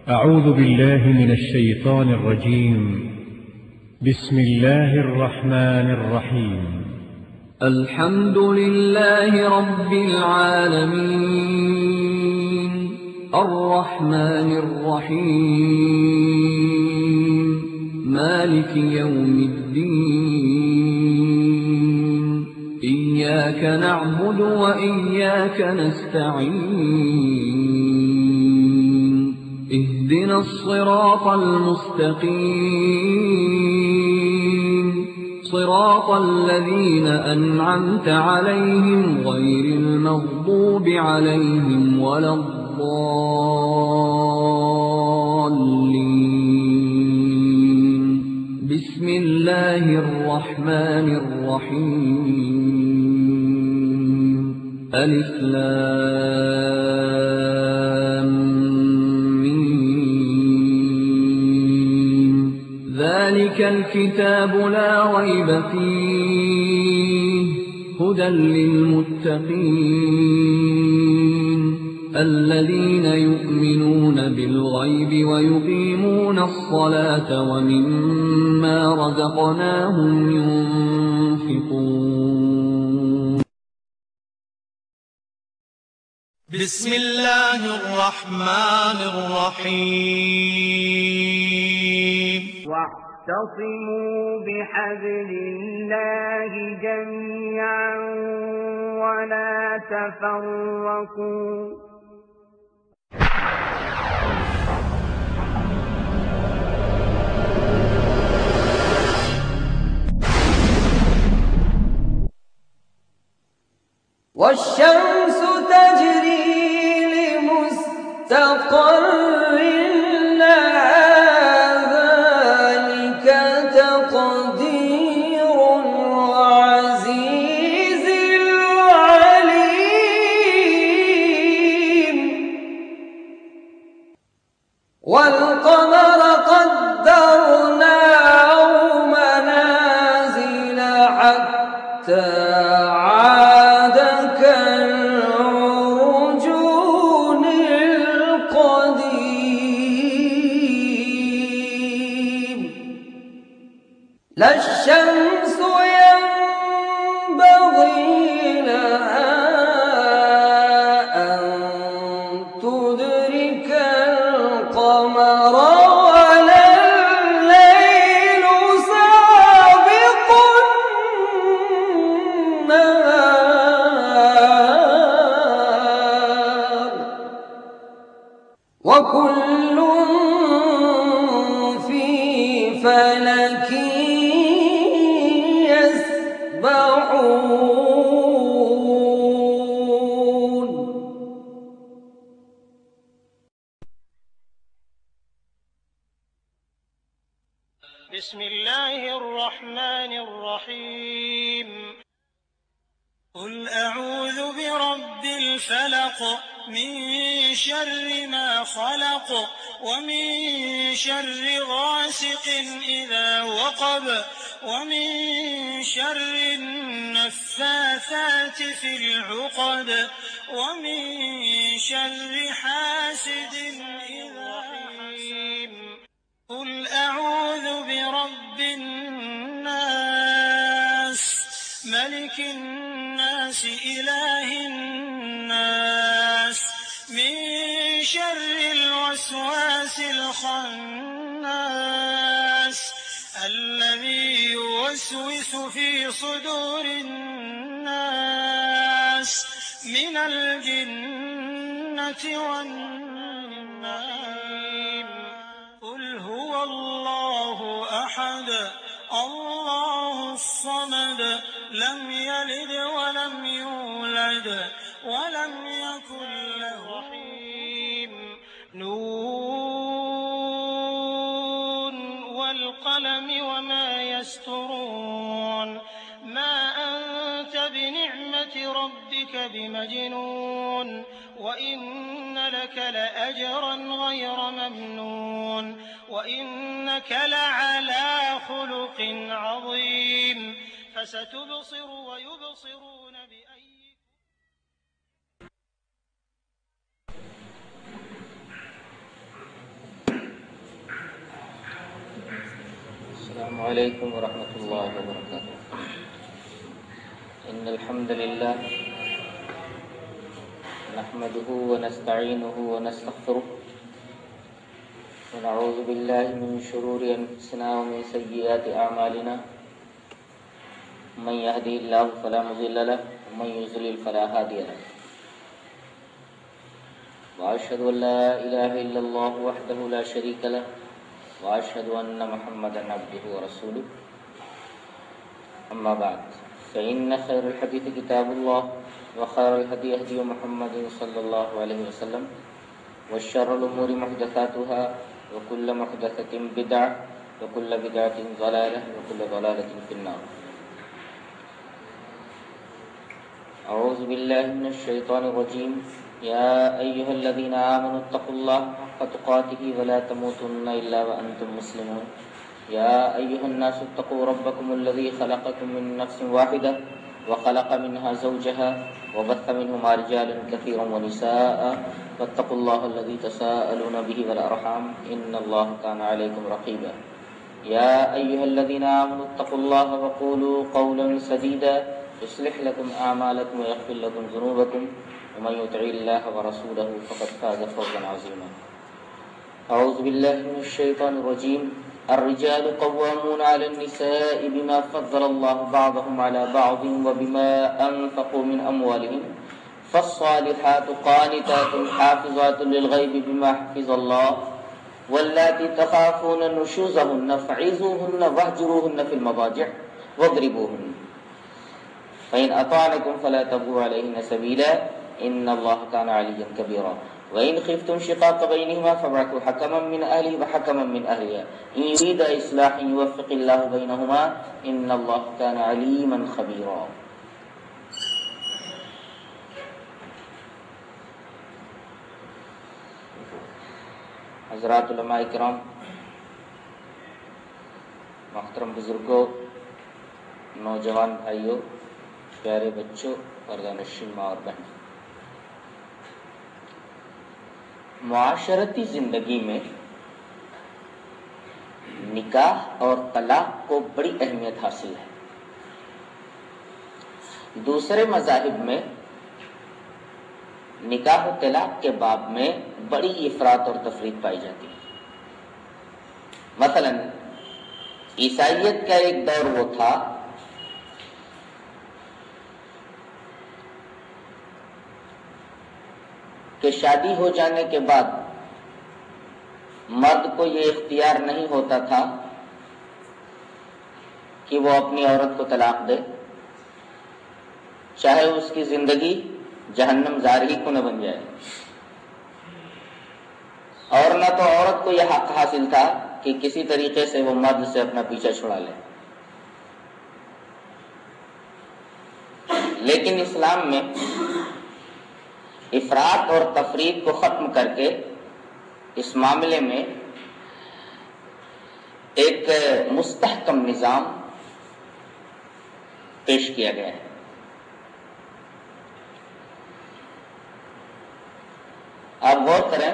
أعوذ بالله من الشيطان الرجيم. بسم الله الرحمن الرحيم. الحمد لله رب العالمين الرحمن الرحيم مالك يوم الدين إياك نعبد وإياك نستعين اهدنا الصراط المستقيم صراط الذين أنعمت عليهم غير المغضوب عليهم ولا الضالين. بسم الله الرحمن الرحيم. ألف لام ميم. ذلك الكتاب لا ريب فيه هدى للمتقين الذين يؤمنون بالغيب ويقيمون الصلاة ومما رزقناهم ينفقون. بسم الله الرحمن الرحيم. واعتصموا بحبل الله جميعا ولا تفرقوا. والشمس تجري لمستقر لها ذلك تقدير العزيز العليم. والقمر قدرناه منازل حتى عاد كالعرجون القديم. لا الشمس ينبغي لها أن تدرك القمر ولا الليل سابق النهار وكل في فلك يسبحون. بسم الله الرحمن الرحيم. قل أعوذ برب الفلق من شر ما خلق ومن شر غاسق إذا وقب ومن شر النفاثات في العقد ومن شر حاسد إذا حسد. قل أعوذ برب الناس ملك الناس إله الناس من شر الوسواس الخناس الذي يوسوس في صدور الناس من الجنة والناس. قل هو الله أحد الله الصمد لم يلد ولم يولد ولم يكن له رحيم. نون والقلم وما يسطرون. ما أنت بنعمة ربك بمجنون وإن لك لأجرا غير ممنون وإنك لعلى خلق عظيم. فستبصر ويبصرون بأي. وعلیکم ورحمۃ اللہ وبرکاتہ. ان الحمد للہ نحمده ونستعینه ونستغفره ونعوذ باللہ من شرور انفسنا ومن سیئات اعمالنا. من يهده الله فلا مضل له ومن يضلل فلا هادي له. واشهد ان لا اله الا الله وحده لا شريك له واشهد ان محمدا عبده ورسوله. اما بعد فان خير الحديث كتاب الله وخير الهدي هدي محمد صلى الله عليه وسلم وشر الامور محدثاتها وكل محدثة بدعة وكل بدعة ضلالة وكل ضلالة في النار. اعوذ باللہ من الشیطان الرجیم. یا ایہا الذین آمنوا اتقوا اللہ حق تقاتہ ولا تموتن الا وانتم مسلمون. یا ایہا الناس اتقوا ربکم الذی خلقکم من نفس واحدہ وخلق منها زوجها وبث منهما رجالا كثيرا ونساء واتقوا الله الذي تساءلون به والارحام ان الله كان عليكم رقيبا. يا ايها الذين امنوا اتقوا الله وقولوا قولا سديدا يصلح لكم اعمالكم ويغفر لكم ذنوبكم ومن يطع الله ورسوله فقد فاز فوزا عظيما. اعوذ بالله من الشيطان الرجيم. الرجال قوامون على النساء بما فضل الله بعضهم على بعض وبما انفقوا من اموالهم فالصالحات قانتات حافظات للغيب بما حفظ الله واللاتي تخافون نشوزهن فعظوهن واهجروهن في المضاجع واضربوهن فإن أطعنكم فلا تبغوا عليهن سبيلا إن الله كان عليا كبيرا. وإن خفتم شقاق بينهما فابعثوا حكما من أهله وحكما من أهلها إن يريد إصلاحا يوفق الله بينهما إن الله كان عليما خبيرا. حضرات علماء کرام، محترم بزرگوں، نوجوان بھائیوں، پیارے بچوں، پردہ-نشین ماں اور بہن، معاشرتی زندگی میں نکاح اور طلاق کو بڑی اہمیت حاصل ہے. دوسرے مذاہب میں نکاح و طلاق کے باب میں بڑی افراط اور تفریط پائی جاتی ہے. مثلا عیسائیت کا ایک دور وہ تھا کہ شادی ہو جانے کے بعد مرد کو یہ اختیار نہیں ہوتا تھا کہ وہ اپنی عورت کو طلاق دے، چاہے اس کی زندگی جہنم زار ہی کو نہ بن جائے. اور نہ تو عورت کو یہ حق حاصل تھا کہ کسی طریقے سے وہ مرد سے اپنا پیچھا چھڑا لے. لیکن اسلام میں افراط اور تفریط کو ختم کر کے اس معاملے میں ایک مستحکم نظام پیش کیا گیا ہے. آپ غور کریں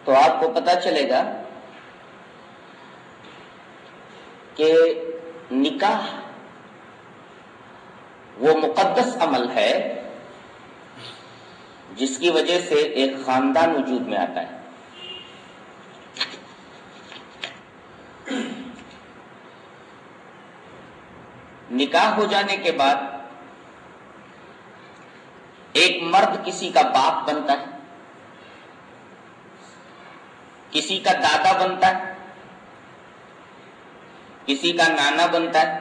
تو آپ کو پتہ چلے گا کہ نکاح وہ مقدس عمل ہے جس کی وجہ سے ایک خاندان وجود میں آتا ہے. نکاح ہو جانے کے بعد ایک مرد کسی کا باپ بنتا ہے، کسی کا دادا بنتا ہے، کسی کا نانا بنتا ہے،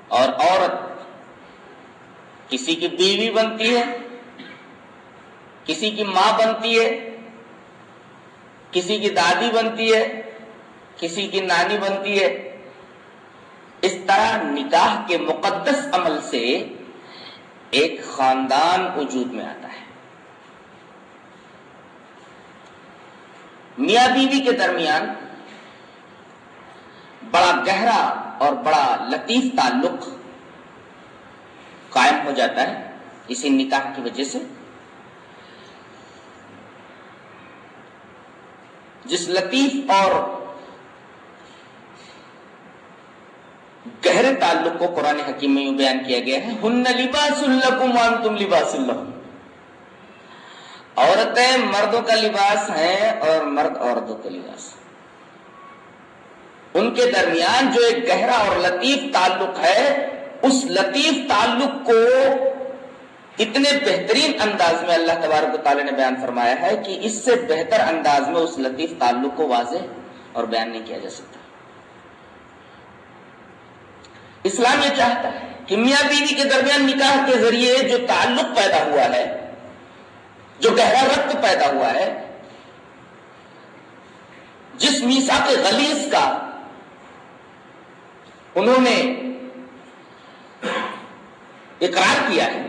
اور عورت کسی کی بیوی بنتی ہے، کسی کی ماں بنتی ہے، کسی کی دادی بنتی ہے، کسی کی نانی بنتی ہے. اس طرح نکاح کے مقدس عمل سے ایک خاندان وجود میں آتا ہے. میاں بیوی کے درمیان بڑا گہرا اور بڑا لطیف تعلق قائم ہو جاتا ہے اسی نکاح کی وجہ سے. جس لطیف اور گہرے تعلق کو قرآن حکیم میں یوں بیان کیا گیا ہے، ہن لباس لکم وانتم لباس لہم، عورتیں مردوں کا لباس ہیں اور مرد عورتوں کا لباس ہے۔ ان کے درمیان جو ایک گہرا اور لطیف تعلق ہے، اس لطیف تعلق کو اتنے بہترین انداز میں اللہ تبارک و تعالی نے بیان فرمایا ہے کہ اس سے بہتر انداز میں اس لطیف تعلق کو واضح اور بیان نہیں کیا جا سکتا۔ اسلام یہ چاہتا ہے کہ میاں بیوی کے درمیان نکاح کے ذریعے جو تعلق پیدا ہوا ہے، جو گہرا ربط پیدا ہوا ہے، جس میثاق غلیظ کا انہوں نے اقرار کیا ہے،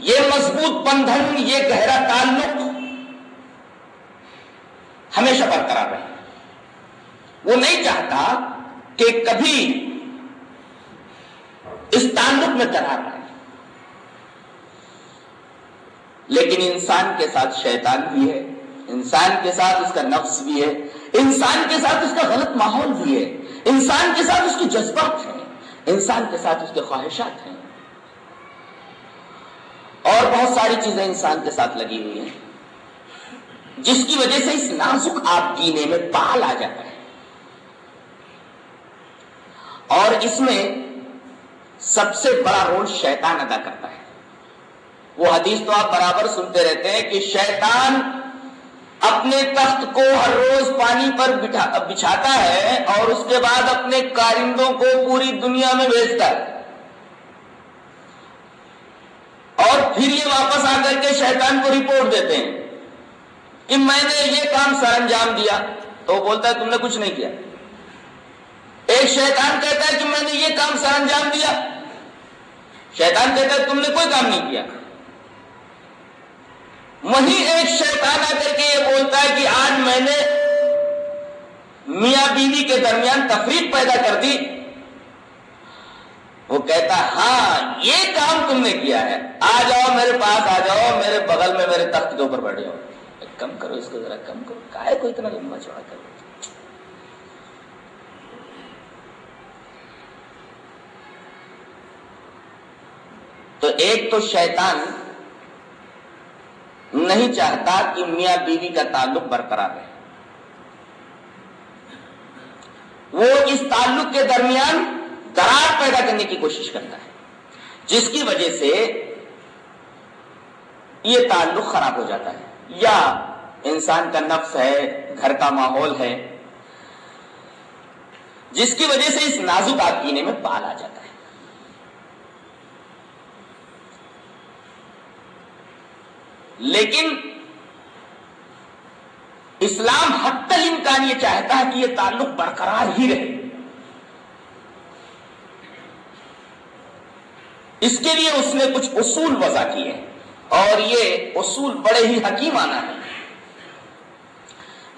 یہ مضبوط بندھن، یہ گہرا تعلق ہمیشہ برقرار رہے۔ وہ نہیں چاہتا کہ کبھی اس تعلق میں درار رہے، لیکن انسان کے ساتھ شیطان بھی ہے، انسان کے ساتھ اس کا نفس بھی ہے، انسان کے ساتھ اس کا غلط ماحول بھی ہے، انسان کے ساتھ اس کے جذبات ہیں، انسان کے ساتھ اس کے خواہشات ہیں، اور بہت ساری چیزیں انسان کے ساتھ لگی ہوئی ہیں، جس کی وجہ سے اس نازک آبگینے میں پال آ جاتا ہے۔ اور اس میں سب سے بڑا رول شیطان ادا کرتا ہے۔ وہ حدیث تو آپ برابر سنتے رہتے ہیں کہ شیطان اپنے تخت کو ہر روز پانی پر بچھاتا ہے اور اس کے بعد اپنے کارندوں کو پوری دنیا میں بھیجتا ہے، اور پھر یہ واپس آ کر کے شیطان کو رپورٹ دیتے ہیں کہ میں نے یہ کام سر انجام دیا، تو وہ بولتا ہے تم نے کچھ نہیں کیا۔ ایک شیطان کہتا ہے کہ میں نے یہ کام سر انجام دیا، شیطان کہتا ہے تم نے کوئی کام نہیں کیا۔ وہیں ایک شیطان آ کر کے یہ بولتا ہے کہ آج میں نے میاں بیوی کے درمیان تفریق پیدا کر دی، وہ کہتا ہے ہاں یہ کام تم نے کیا ہے، آ جاؤ میرے پاس، آ جاؤ میرے بغل میں میرے تخت کے اوپر بیٹھ جاؤ، کم کرو اس کو، ذرا کم کرو، کاہے کو اتنا لمبا چوڑا کرو۔ تو ایک تو شیطان نہیں چاہتا کہ میاں بیوی کا تعلق برقرار رہے، وہ اس تعلق کے درمیان درار پیدا کرنے کی کوشش کرتا ہے، جس کی وجہ سے یہ تعلق خراب ہو جاتا ہے، یا انسان کا نفس ہے، گھر کا ماحول ہے، جس کی وجہ سے اس نازک آبگینے میں پال آ جاتا ہے۔ لیکن اسلام حتی الامکان یہ چاہتا ہے کہ یہ تعلق برقرار ہی رہے۔ اس کے لیے اس نے کچھ اصول وضع کیے، اور یہ اصول بڑے ہی حکیمانہ ہیں۔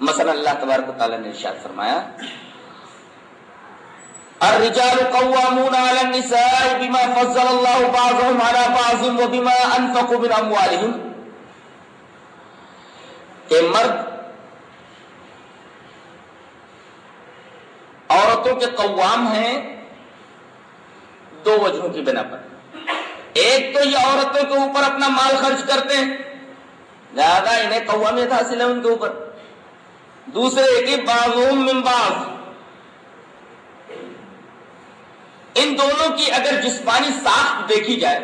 مثلا اللہ تبارک و تعالیٰ نے ارشاد فرمایا الرجال قوامون علی النساء بما فضل اللہ بعضهم علی بعض وبما انفقوا من اموالهم، کہ مرد عورتوں کے قوام ہیں دو وجہوں کی بنا پر۔ ایک تو یہ عورتوں کے اوپر اپنا مال خرچ کرتے ہیں، زیادہ انہیں قوامیت حاصل ہے ان کے اوپر۔ دوسرے کہ بعضهم من بعض، ان دونوں کی اگر جسمانی ساخت دیکھی جائے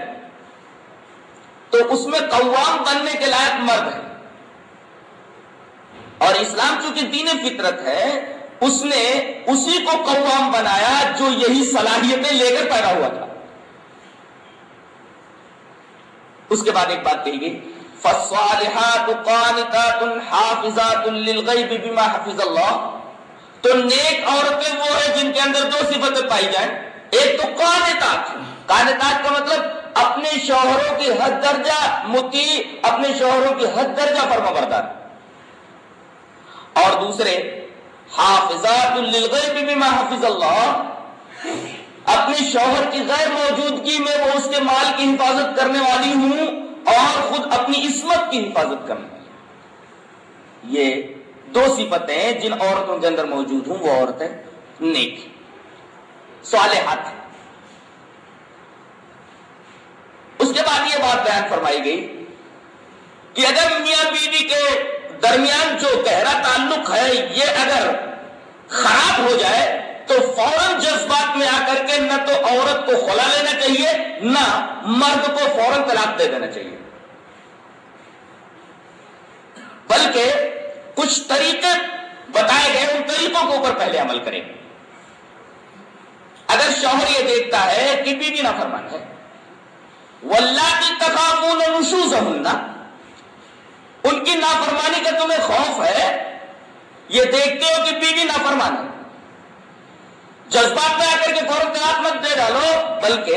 تو اس میں قوام بننے کے لائق مرد ہے، اور اسلام چونکہ دین فطرت ہے، اس نے اسی کو قوام بنایا جو یہی صلاحیتیں لے کر پیدا ہوا تھا۔ اس کے بعد ایک بات کہی گئی فَالصَّالِحَاتُ قَانِتَاتٌ حَافِظَاتٌ لِلْغَيْبِ بِمَا حَفِظَ اللَّهُ، تو نیک عورتیں وہ ہیں جن کے اندر دو صفتیں پائی جائیں، ایک تو قانتات، قانتات کا مطلب اپنے شوہروں کی حد درجہ مطیع، اپنے شوہروں کی حد درجہ فرما بردار، اور دوسرے حافظات للغیب بما حفظ اللہ، اپنے شوہر کی غیر موجودگی میں وہ اس کے مال کی حفاظت کرنے والی ہوں اور خود اپنی عصمت کی حفاظت کرنے والی۔ یہ دو صفتیں ہیں جن عورتوں کے اندر موجود ہوں، وہ عورتیں نیک صالحات ہیں۔ اس کے بعد یہ بات بیان فرمائی گئی کہ اگر میاں بیوی کے درمیان جو گہرا تعلق ہے یہ اگر خراب ہو جائے تو فوراً جذبات میں آ کر کے نہ تو عورت کو خلا لینا چاہیے نہ مرد کو فوراً طلاق دے دینا چاہیے، بلکہ کچھ طریقے بتائے گئے، ان طریقوں کے اوپر پہلے عمل کریں۔ اگر شوہر یہ دیکھتا ہے کہ بیوی نافرمان ہے، واللاتی تخافون نشوزہن، ان کی نافرمانی کا تمہیں خوف ہے، یہ دیکھتے ہو کہ بیوی نافرمان ہے، جذبات میں آ کر کے فوراً طلاق مت دے ڈالو، بلکہ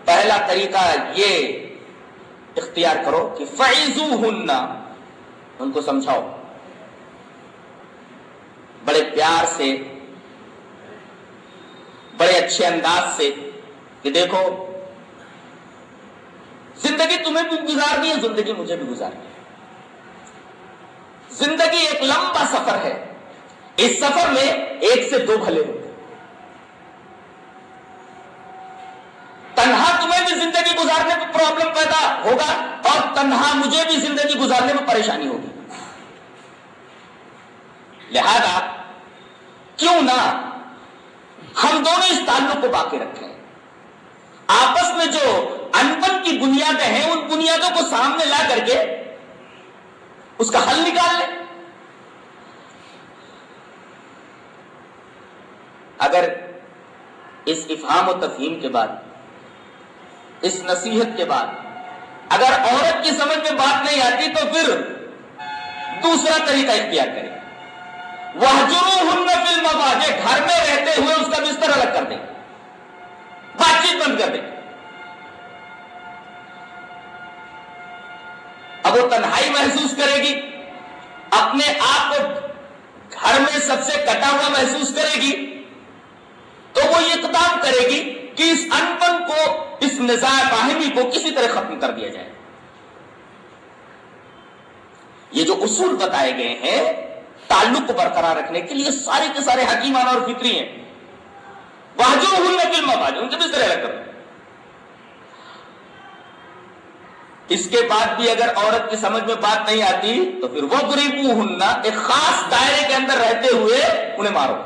پہلا طریقہ یہ اختیار کرو کہ فعظوہن، ان کو سمجھاؤ بڑے پیار سے، بڑے اچھے انداز سے کہ دیکھو زندگی تمہیں بھی گزارنی ہے، زندگی مجھے بھی گزارنی ہے، زندگی ایک لمبا سفر ہے، اس سفر میں ایک سے دو بھلے ہوتے، تنہا تمہیں بھی زندگی گزارنے میں پرابلم پیدا ہوگا اور تنہا مجھے بھی زندگی گزارنے میں پریشانی ہوگی، لہذا کیوں نہ ہم دونوں اس تعلق کو باقی رکھیں، آپس میں جو انبن کی بنیادیں ہیں ان بنیادوں کو سامنے لا کر کے اس کا حل نکال لیں۔ اگر اس افہام و تفہیم کے بعد، اس نصیحت کے بعد اگر عورت کی سمجھ میں بات نہیں آتی تو پھر دوسرا طریقہ اختیار کریں، وَاهْجُرُوهُنَّ فِي الْمَضَاجِعِ، گھر میں رہتے ہوئے اس کا بستر الگ کر دیں، بات چیت بند کر دیں۔ اب وہ تنہائی محسوس کرے گی، اپنے آپ کو گھر میں سب سے کٹا ہوا محسوس کرے گی، تو وہ یہ اقدام کرے گی کہ اس انبن کو، اس نزاع باہمی کو کسی طرح ختم کر دیا جائے۔ یہ جو اصول بتائے گئے ہیں تعلق کو برقرار رکھنے کے لیے، سارے کے سارے حکیمانہ اور فطری ہیں۔ وَاهْجُرُوهُنَّ فِي الْمَضَاجِعِ، ان کے بستر الگ کر دیں۔ اس کے بعد بھی اگر عورت کی سمجھ میں بات نہیں آتی تو پھر وَاضْرِبُوهُنَّ، ایک خاص دائرے کے اندر رہتے ہوئے انہیں مارو۔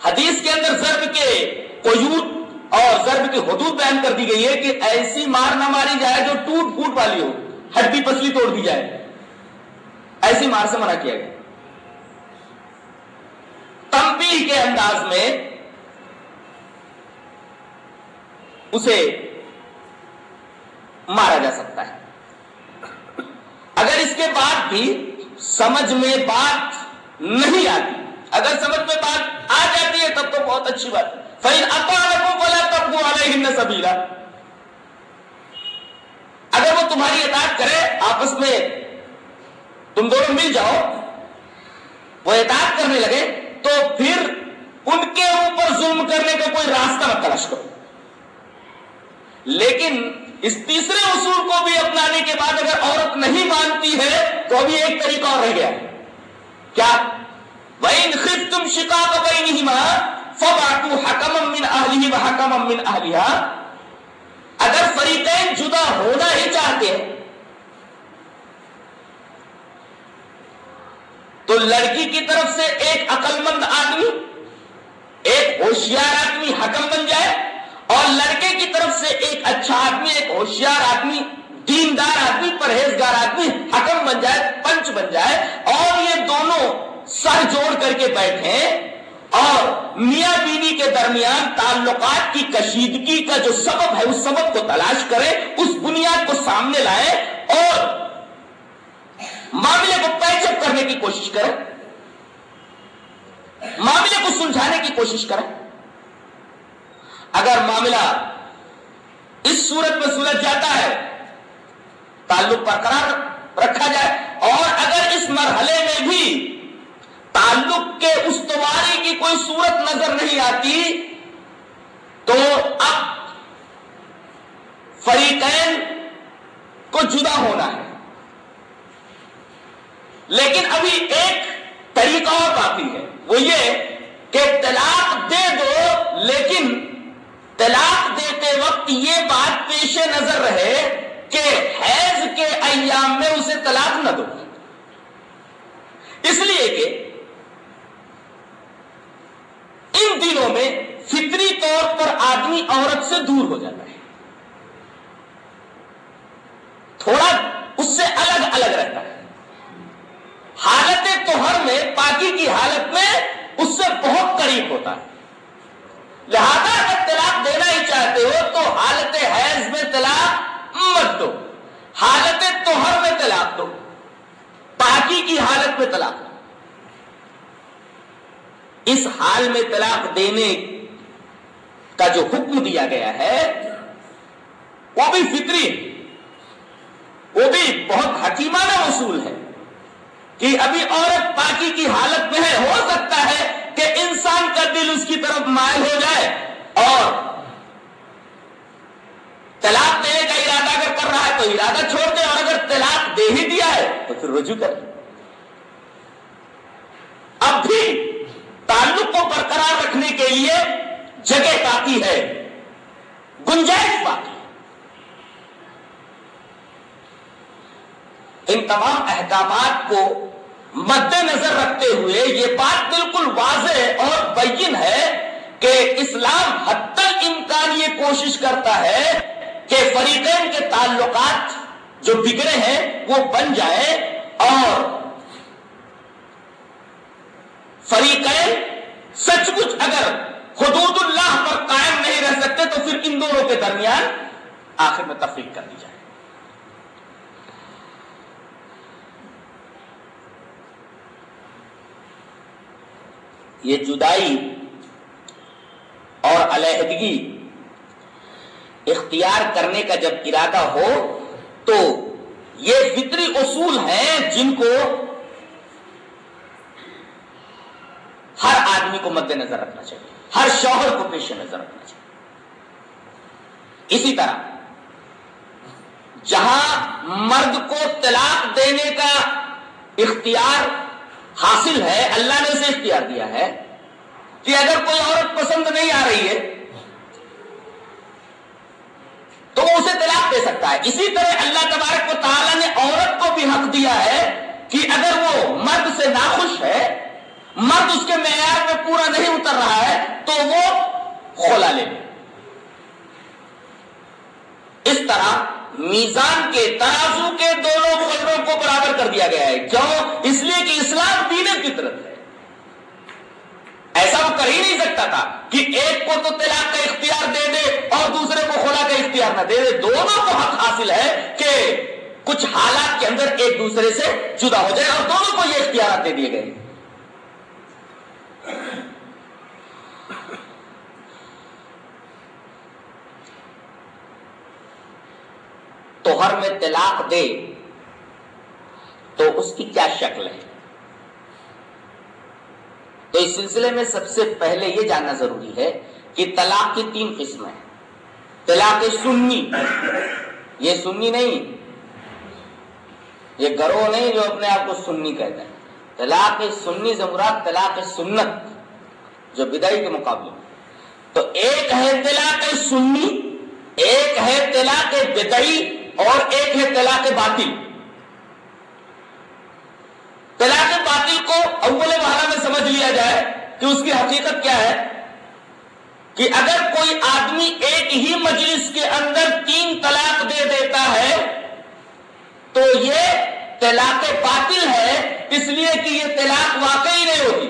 حدیث کے اندر ضرب کے قیود اور ضرب کی حدود بیان کر دی گئی ہے کہ ایسی مار نہ ماری جائے جو ٹوٹ پھوٹ والی ہو، ہڈی پسلی توڑ دی جائے، ایسی مار سے منع کیا گیا۔ تنبیہ کے انداز میں اسے مارا جا سکتا ہے۔ اگر اس کے بعد بھی سمجھ میں بات نہیں آتی، اگر سمجھ میں بات آ جاتی ہے تب تو بہت اچھی بات ہے۔ فَإِنْ أَطَاعَكُمْ فَلَا تَبْغُوا عَلَيْهِنَّ سَبِيلًا، اگر وہ تمہاری اطاعت کرے، آپس میں تم دونوں مل جاؤ، وہ اطاعت کرنے لگے، تو پھر ان کے اوپر ظلم کرنے کا کوئی راستہ مت تلاش کرو۔ لیکن اس تیسرے اصول کو بھی اپنانے کے بعد اگر عورت نہیں مانتی ہے تو ابھی ایک طریقہ اور رہ گیا، کیا؟ وَإِنْ خِفْتُمْ شِقَاقَ بَيْنِهِمَا فَبَعْثُوا حَكَمًا مِّنْ أَهْلِهِ وَحَكَمًا مِّنْ أَهْلِهَا، اگر فریقین جدا ہونا ہی چاہتے ہیں تو لڑکی کی طرف سے ایک عقل مند آدمی، ایک ہوشیار آدمی حکم بن جائے، اور لڑکے کی طرف سے ایک اچھا آدمی، ایک ہوشیار آدمی، دیندار آدمی، پرہیزگار آدمی حکم بن جائے، پنچ بن جائے، اور یہ دونوں سر جوڑ کر کے بیٹھیں اور میاں بیوی کے درمیان تعلقات کی کشیدگی کا جو سبب ہے اس سبب کو تلاش کریں، اس بنیاد کو سامنے لائیں اور معاملے کو پیچ اپ کرنے کی کوشش کریں، معاملے کو سلجھانے کی کوشش کریں۔ اگر معاملہ اس صورت میں سلجھ جاتا ہے، تعلق برقرار رکھا جائے، اور اگر اس مرحلے میں بھی تعلق کے استواری کی کوئی صورت نظر نہیں آتی تو اب فریقین کو جدا ہونا ہے. لیکن ابھی ایک طریقہ اور باقی ہے، وہ یہ کہ طلاق دے دو، لیکن طلاق دیتے وقت یہ بات پیش نظر رہے کہ حیض کے ایام میں اسے طلاق نہ دو، اس لیے کہ ان دنوں میں فطری طور پر آدمی عورت سے دور ہو جاتا ہے، تھوڑا اس سے الگ الگ رہتا ہے. حالت طہر میں، پاکی کی حالت میں اس سے بہت قریب ہوتا ہے. لہذا اگر طلاق دینا ہی چاہتے ہو تو حالت حیض میں طلاق مت دو، حالت طہر میں طلاق دو، پاکی کی حالت میں طلاق دو. اس حال میں طلاق دینے کا جو حکم دیا گیا ہے وہ بھی فطری، وہ بھی بہت حکیمانہ اصول ہے کہ ابھی عورت پاکی کی حالت میں ہے. ہو سکتا ہے کہ انسان کا دل اس کی طرف مائل ہو جائے اور طلاق دینے کا ارادہ اگر کر رہا ہے تو ارادہ چھوڑ دے، اور اگر طلاق دے ہی دیا ہے تو پھر رجوع کرے. اب بھی تعلق کو برقرار رکھنے کے لیے جگہ باقی ہے، گنجائش باقی ہے. ان تمام احکامات کو مد نظر رکھتے ہوئے یہ بات بالکل واضح اور بین ہے کہ اسلام حتی الامکان یہ کوشش کرتا ہے کہ فریقین کے تعلقات جو بگڑے ہیں وہ بن جائیں، اور فریقین سچ مچ اگر حدود اللہ پر قائم نہیں رہ سکتے تو پھر ان دونوں کے درمیان آخر میں تفریق کر دی جائے. یہ جدائی اور علیحدگی اختیار کرنے کا جب ارادہ ہو تو یہ فطری اصول ہیں جن کو ہر آدمی کو مد نظر رکھنا چاہیے، ہر شوہر کو پیش نظر رکھنا چاہیے. اسی طرح جہاں مرد کو طلاق دینے کا اختیار حاصل ہے، اللہ نے اسے اختیار دیا ہے کہ اگر کوئی عورت پسند نہیں آ رہی ہے تو وہ اسے طلاق دے سکتا ہے. اسی طرح اللہ تبارک و تعالیٰ نے عورت کو بھی حق دیا ہے کہ اگر وہ مرد سے ناخوش ہے، مرد اس کے معیار میں پورا نہیں اتر رہا ہے تو وہ خلا لے لے. اس طرح میزان کے ترازو کے دونوں پلڑوں کو برابر کر دیا گیا ہے. کیوں؟ اس لیے کہ اسلام دین فطرت ہے. ایسا وہ کر ہی نہیں سکتا تھا کہ ایک کو تو طلاق کا اختیار دے دے اور دوسرے کو خلا کا اختیار نہ دے دے. دونوں کو حق حاصل ہے کہ کچھ حالات کے اندر ایک دوسرے سے جدا ہو جائے، اور دونوں کو یہ اختیارات دے دیے گئے. طہر میں طلاق دے تو اس کی کیا شکل ہے؟ تو اس سلسلے میں سب سے پہلے یہ جاننا ضروری ہے کہ طلاق کی 3 قسمیں ہیں. طلاق سنی، یہ سنی نہیں، یہ گروہ نہیں جو اپنے آپ کو سنی کہتے ہیں. طلاق سنی سے مراد طلاق سنت جو بدعی کے مقابلے میں. تو ایک ہے طلاق سنی، ایک ہے طلاق بدعی، اور ایک ہے طلاق باطل. طلاق باطل کو اول مرحلہ میں سمجھ لیا جائے کہ اس کی حقیقت کیا ہے کہ اگر کوئی آدمی ایک ہی مجلس کے اندر 3 طلاق دے دیتا ہے تو یہ طلاق باطل ہے، اس لیے کہ یہ طلاق واقعی نہیں ہوتی.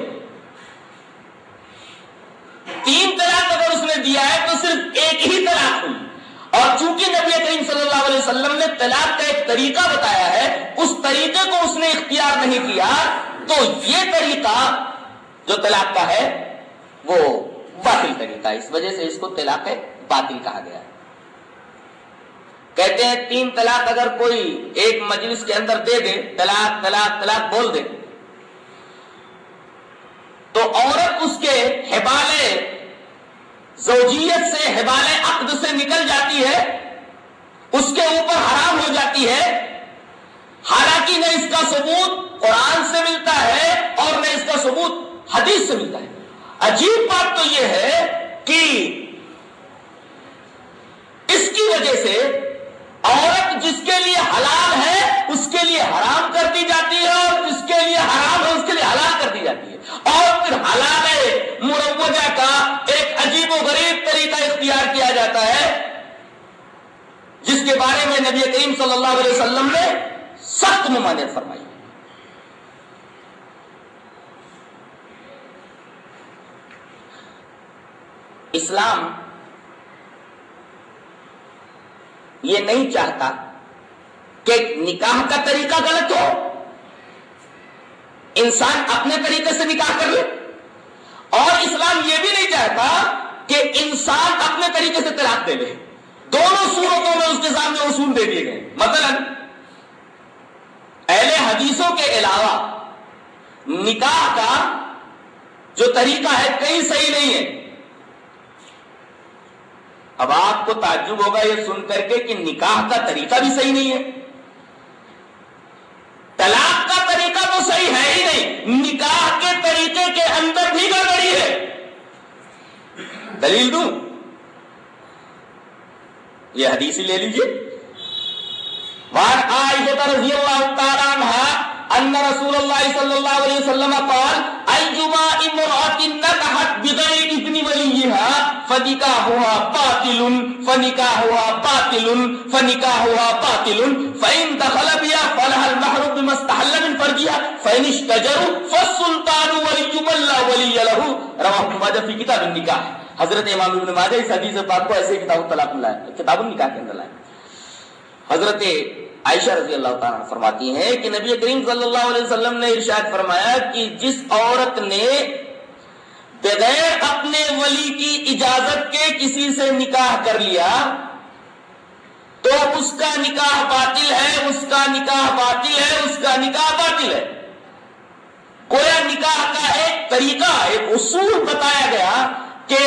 3 طلاق اگر اس نے دیا ہے تو صرف ایک ہی طلاق ہوئی، اور چونکہ نبی کریم صلی اللہ علیہ وسلم نے طلاق کا ایک طریقہ بتایا ہے، اس طریقے کو اس نے اختیار نہیں کیا تو یہ طریقہ جو طلاق کا ہے وہ باطل طریقہ ہے. اس وجہ سے اس کو طلاق باطل کہا گیا ہے. کہتے ہیں 3 طلاق اگر کوئی ایک مجلس کے اندر دے دے، طلاق طلاق طلاق بول دے، تو عورت اس کے حبال زوجیت سے، حبال عقد سے نکل جاتی ہے اس کے اوپر حرام ہو جاتی ہے، حالانکہ نہ اس کا ثبوت قرآن سے ملتا ہے اور نہ اس کا ثبوت حدیث سے ملتا ہے۔ عجیب بات تو یہ ہے کہ اس کی وجہ سے عورت جس کے لیے حلال ہے اس کے لیے حرام کر دی جاتی ہے، اور جس کے لیے حرام ہے اس کے لیے حلال کر دی جاتی ہے، اور پھر حلال مروجہ کا ایک عجیب و غریب طریقہ اختیار کیا جاتا ہے، جس کے بارے میں نبی کریم صلی اللہ علیہ وسلم نے سخت ممانعت فرمائی۔ اسلام یہ نہیں چاہتا کہ نکاح کا طریقہ غلط ہو، انسان اپنے طریقے سے نکاح کر لے، اور اسلام یہ بھی نہیں چاہتا کہ انسان اپنے طریقے سے طلاق دے لے۔ دونوں صورتوں میں اس کے سامنے اصول دے دیے گئے۔ مثلا اہل حدیثوں کے علاوہ نکاح کا جو طریقہ ہے کہیں صحیح نہیں ہے۔ اب آپ کو تعجب ہوگا یہ سن کر کے کہ نکاح کا طریقہ بھی صحیح نہیں ہے، طلاق کا طریقہ تو صحیح ہے ہی نہیں، نکاح کے طریقے کے اندر بھی گڑبڑی ہے۔ دلیل دوں؟ یہ حدیث ہی لے لیجیے۔ وعن عائشہ رضی اللہ تعالی عنہا ان رسول اللہ صلی اللہ علیہ وسلم قال ایما امرأة نکحت بغیر اذن ولیها فنکاحها باطل فنکاحها باطل فنکاحها باطل فإن دخل بها فلها المهر بما استحل من فرجها فإن اشتجروا فالسلطان ولي من لا ولي له رواه ابن ماجہ فی کتاب النکاح۔ حضرت امام ابن ماجہ اس حدیث پاک کو ایسے کتاب الطلاق میں لائے، کتاب النکاح کے اندر لائے۔ حضرت عائشہ رضی اللہ تعالیٰ عنہ فرماتی ہیں کہ نبی کریم صلی اللہ علیہ وسلم نے ارشاد فرمایا کہ جس عورت نے بغیر اپنے ولی کی اجازت کے کسی سے نکاح کر لیا تو اس کا نکاح باطل ہے، اس کا نکاح باطل ہے، اس کا نکاح باطل ہے۔ گویا نکاح کا ایک طریقہ، ایک اصول بتایا گیا کہ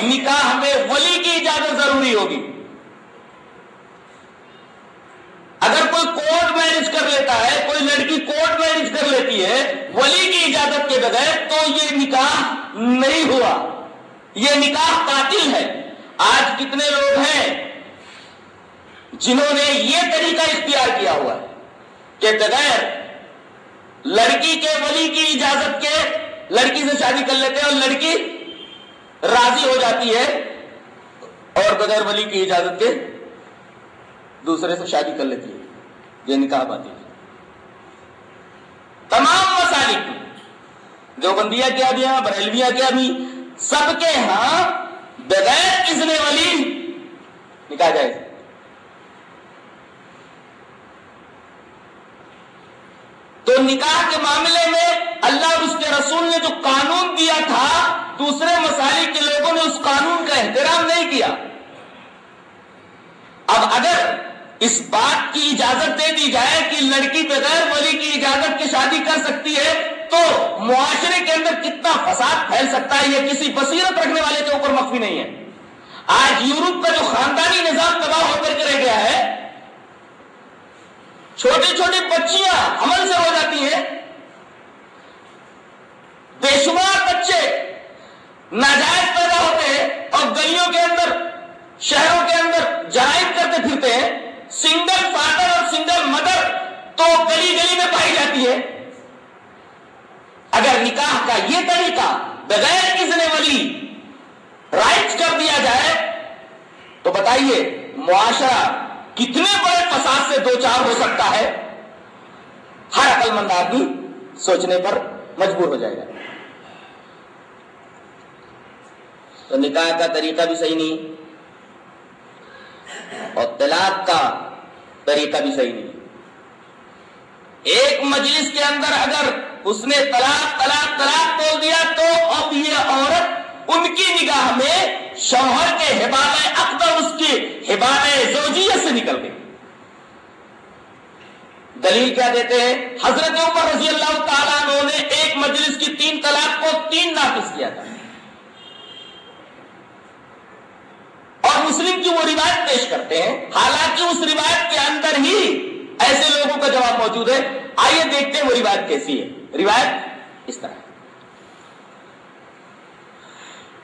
نکاح میں ولی کی اجازت ضروری ہوگی۔ اگر کوئی کورٹ میرج کر لیتا ہے، کوئی لڑکی کورٹ میرج کر لیتی ہے ولی کی اجازت کے بغیر، تو یہ نکاح نہیں ہوا، یہ نکاح باطل ہے۔ آج کتنے لوگ ہیں جنہوں نے یہ طریقہ اختیار کیا ہوا ہے کہ بغیر لڑکی کے ولی کی اجازت کے لڑکی سے شادی کر لیتے ہیں، اور لڑکی راضی ہو جاتی ہے اور بغیر ولی کی اجازت کے دوسرے سے شادی کر لیتی ہے۔ یہ نکاح باطل ہے۔ تمام مسالک، دیوبندیہ کیا بھی ہیں، بریلویہ کیا بھی، سب کے ہاں بغیر اذن ولی نکاح جائز۔ تو نکاح کے معاملے میں اللہ اور اس کے رسول نے جو قانون دیا تھا، دوسرے مسالک کے لوگوں نے اس قانون کا احترام نہیں کیا۔ اب اگر اس بات کی اجازت دے دی جائے کہ لڑکی بغیر ولی کی اجازت کے شادی کر سکتی ہے، تو معاشرے کے اندر کتنا فساد پھیل سکتا ہے، یہ کسی بصیرت رکھنے والے کے اوپر مخفی نہیں ہے۔ آج یورپ کا جو خاندانی نظام تباہ ہو کر کے رہ گیا ہے، چھوٹی چھوٹی بچیاں حمل سے ہو جاتی ہیں، بے شمار بچے ناجائز پیدا ہوتے ہیں، اور گلیوں کے اندر، شہروں کے اندر جرائم کرتے پھرتے ہیں۔ سنگل فادر اور سنگل مدر تو گلی گلی میں پائی جاتی ہے۔ اگر نکاح کا یہ طریقہ بغیر اذن ولی رائٹ کر دیا جائے تو بتائیے معاشرہ کتنے بڑے فساد سے دوچار ہو سکتا ہے، ہر عقل مند آدمی سوچنے پر مجبور ہو جائے گا۔ تو نکاح کا طریقہ بھی صحیح نہیں، اور طلاق کا طریقہ بھی صحیح نہیں۔ ایک مجلس کے اندر اگر اس نے طلاق طلاق طلاق بول دیا تو اب یہ عورت ان کی نگاہ میں شوہر کے حبالہ اقدر، اس کی حبالہ زوجیت سے نکل گئی۔ دلیل کیا دیتے ہیں؟ حضرت عمر رضی اللہ تعالیٰ عنہ نے ایک مجلس کی 3 طلاق کو 3 نافذ کیا تھا، اور مسلم کی وہ روایت پیش کرتے ہیں، حالانکہ اس روایت کے اندر ہی ایسے لوگوں کا جواب موجود ہے۔ آئیے دیکھتے ہیں وہ روایت کیسی ہے۔ روایت اس طرح،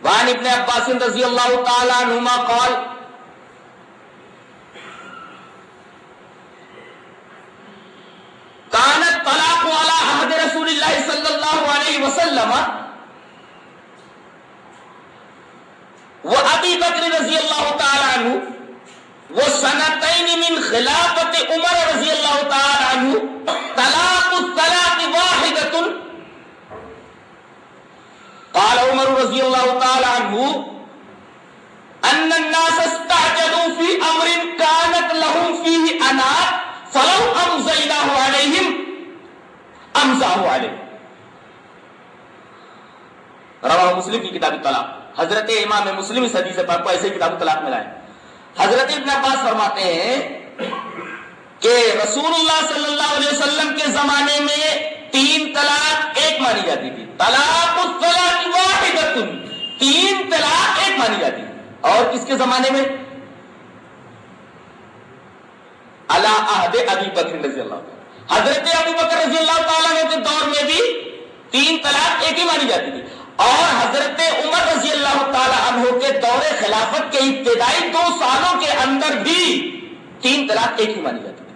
وعن ابن عباس رضی اللہ تعالی عنہما قال كانت طلاق على عهد رسول الله صلی اللہ علیہ وسلم وابی بکر رضی اللہ تعالی عنہ وسنتين من خلافت عمر رضی اللہ تعالی عنہ طلاق الطلاق واحدۃ قال عمر رضی اللہ تعالی عنہ ان الناس استعجلوا في امر كانت لهم فيه انات فلو امزيناه عليهم امزاه عليهم۔ رواه مسلم کی کتاب طلاق۔ حضرت امام مسلم اس حدیث پاک کو ایسے کتاب طلاق میں لائے۔ حضرت ابن عباس فرماتے ہیں کہ رسول اللہ صلی اللہ علیہ وسلم کے زمانے میں 3 طلاق ایک مانی جاتی تھی۔ طلاق الطلاق واحدۃ، 3 طلاق ایک مانی جاتی تھی۔ اور کس کے زمانے میں؟ علی عہد ابی بکر رضی اللہ تعالی، حضرت ابو بکر رضی اللہ تعالیٰ عنہ کے دور میں بھی 3 طلاق ایک ہی مانی جاتی تھی، اور حضرت عمر رضی اللہ تعالیٰ عنہ کے دور خلافت کے ابتدائی 2 سالوں کے اندر بھی 3 طلاق ایک ہی مانی جاتی تھی۔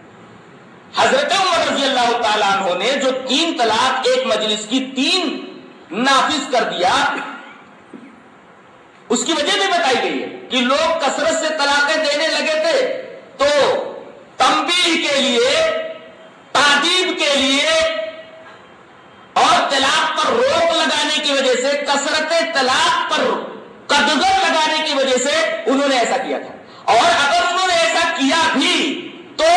حضرت عمر رضی اللہ تعالیٰ عنہ نے جو 3 طلاق ایک مجلس کی 3 نافذ کر دیا، اس کی وجہ بھی بتائی گئی ہے کہ لوگ کثرت سے طلاقیں دینے لگے تھے، تو تنبیہ کے لیے، تعدیب کے لیے اور طلاق پر روک لگانے کی وجہ سے، کثرت طلاق پر قدغن لگانے کی وجہ سے انہوں نے ایسا کیا تھا۔ اور اگر انہوں نے ایسا کیا بھی تو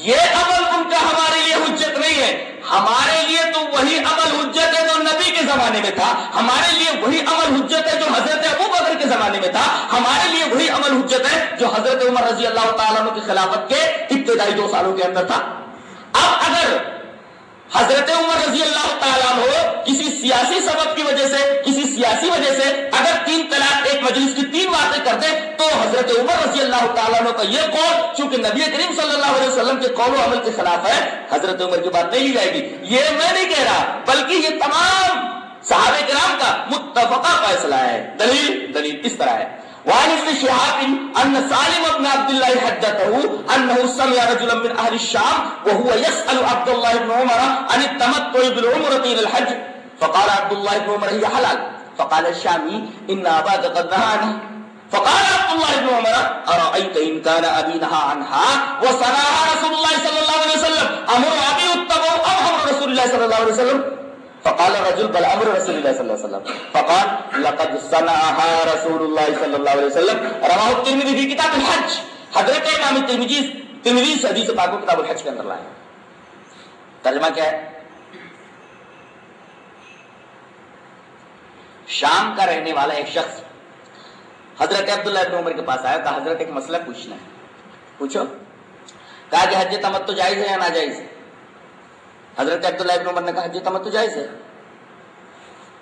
یہ عمل ان کا ہمارے لیے حجت نہیں ہے۔ ہمارے لیے تو وہی عمل حجت ہے جو نبی کے زمانے میں تھا، ہمارے لیے وہی عمل حجت ہے جو حضرت ابو بکر کے زمانے میں تھا، ہمارے لیے وہی عمل حجت ہے جو حضرت عمر رضی اللہ تعالیٰ عنہ کی خلافت کے ابتدائی 2 سالوں کے اندر تھا۔ اب اگر حضرت عمر رضی اللہ تعالیٰ عنہ کسی سیاسی سبب کی وجہ سے، کسی سیاسی وجہ سے اگر 3 طلاق ایک مجلس کی 3 باتیں کرتے تو حضرت عمر رضی اللہ تعالیٰ عنہ کا یہ قول چونکہ نبی کریم صلی اللہ علیہ وسلم کے قول و عمل کے خلاف ہے، حضرت عمر کی بات نہیں لی جائے گی۔ یہ میں نہیں کہہ رہا، بلکہ یہ تمام صحابہ کرام کا متفقہ فیصلہ ہے۔ دلیل اس طرح ہے، وعن ابن شهاب ان سالم بن عبد الله حدثه انه سمع رجلا من اهل الشام وهو يسأل عبد الله بن عمر عن التمتع بالعمرة الى الحج فقال عبد الله بن عمر هي حلال فقال الشامي ان اباك قد نهى عنها فقال عبد الله بن عمر ارايت ان كان ابي نهى عنها وصنعها رسول الله صلى الله عليه وسلم امر ابي اتبعوا ام امر رسول الله صلى الله عليه وسلم فقال الرجل بل امر رسول الله صلى الله عليه وسلم فقال لقد صنعها رسول الله صلى الله عليه وسلم رواه الترمذي في كتاب الحج۔ حضرت امام ترمذی اس حدیث پاک کو کتاب الحج کے اندر لائے۔ ترجمہ کیا ہے؟ شام کا رہنے والا ایک شخص حضرت عبداللہ ابن عمر کے پاس آیا، کہا حضرت ایک مسئلہ پوچھنا ہے۔ پوچھو۔ کہا کہ حج تمتع جائز ہے یا ناجائز ہے؟ حضرت عبداللہ ابن عمر نے کہا حج تمتع جائز ہے۔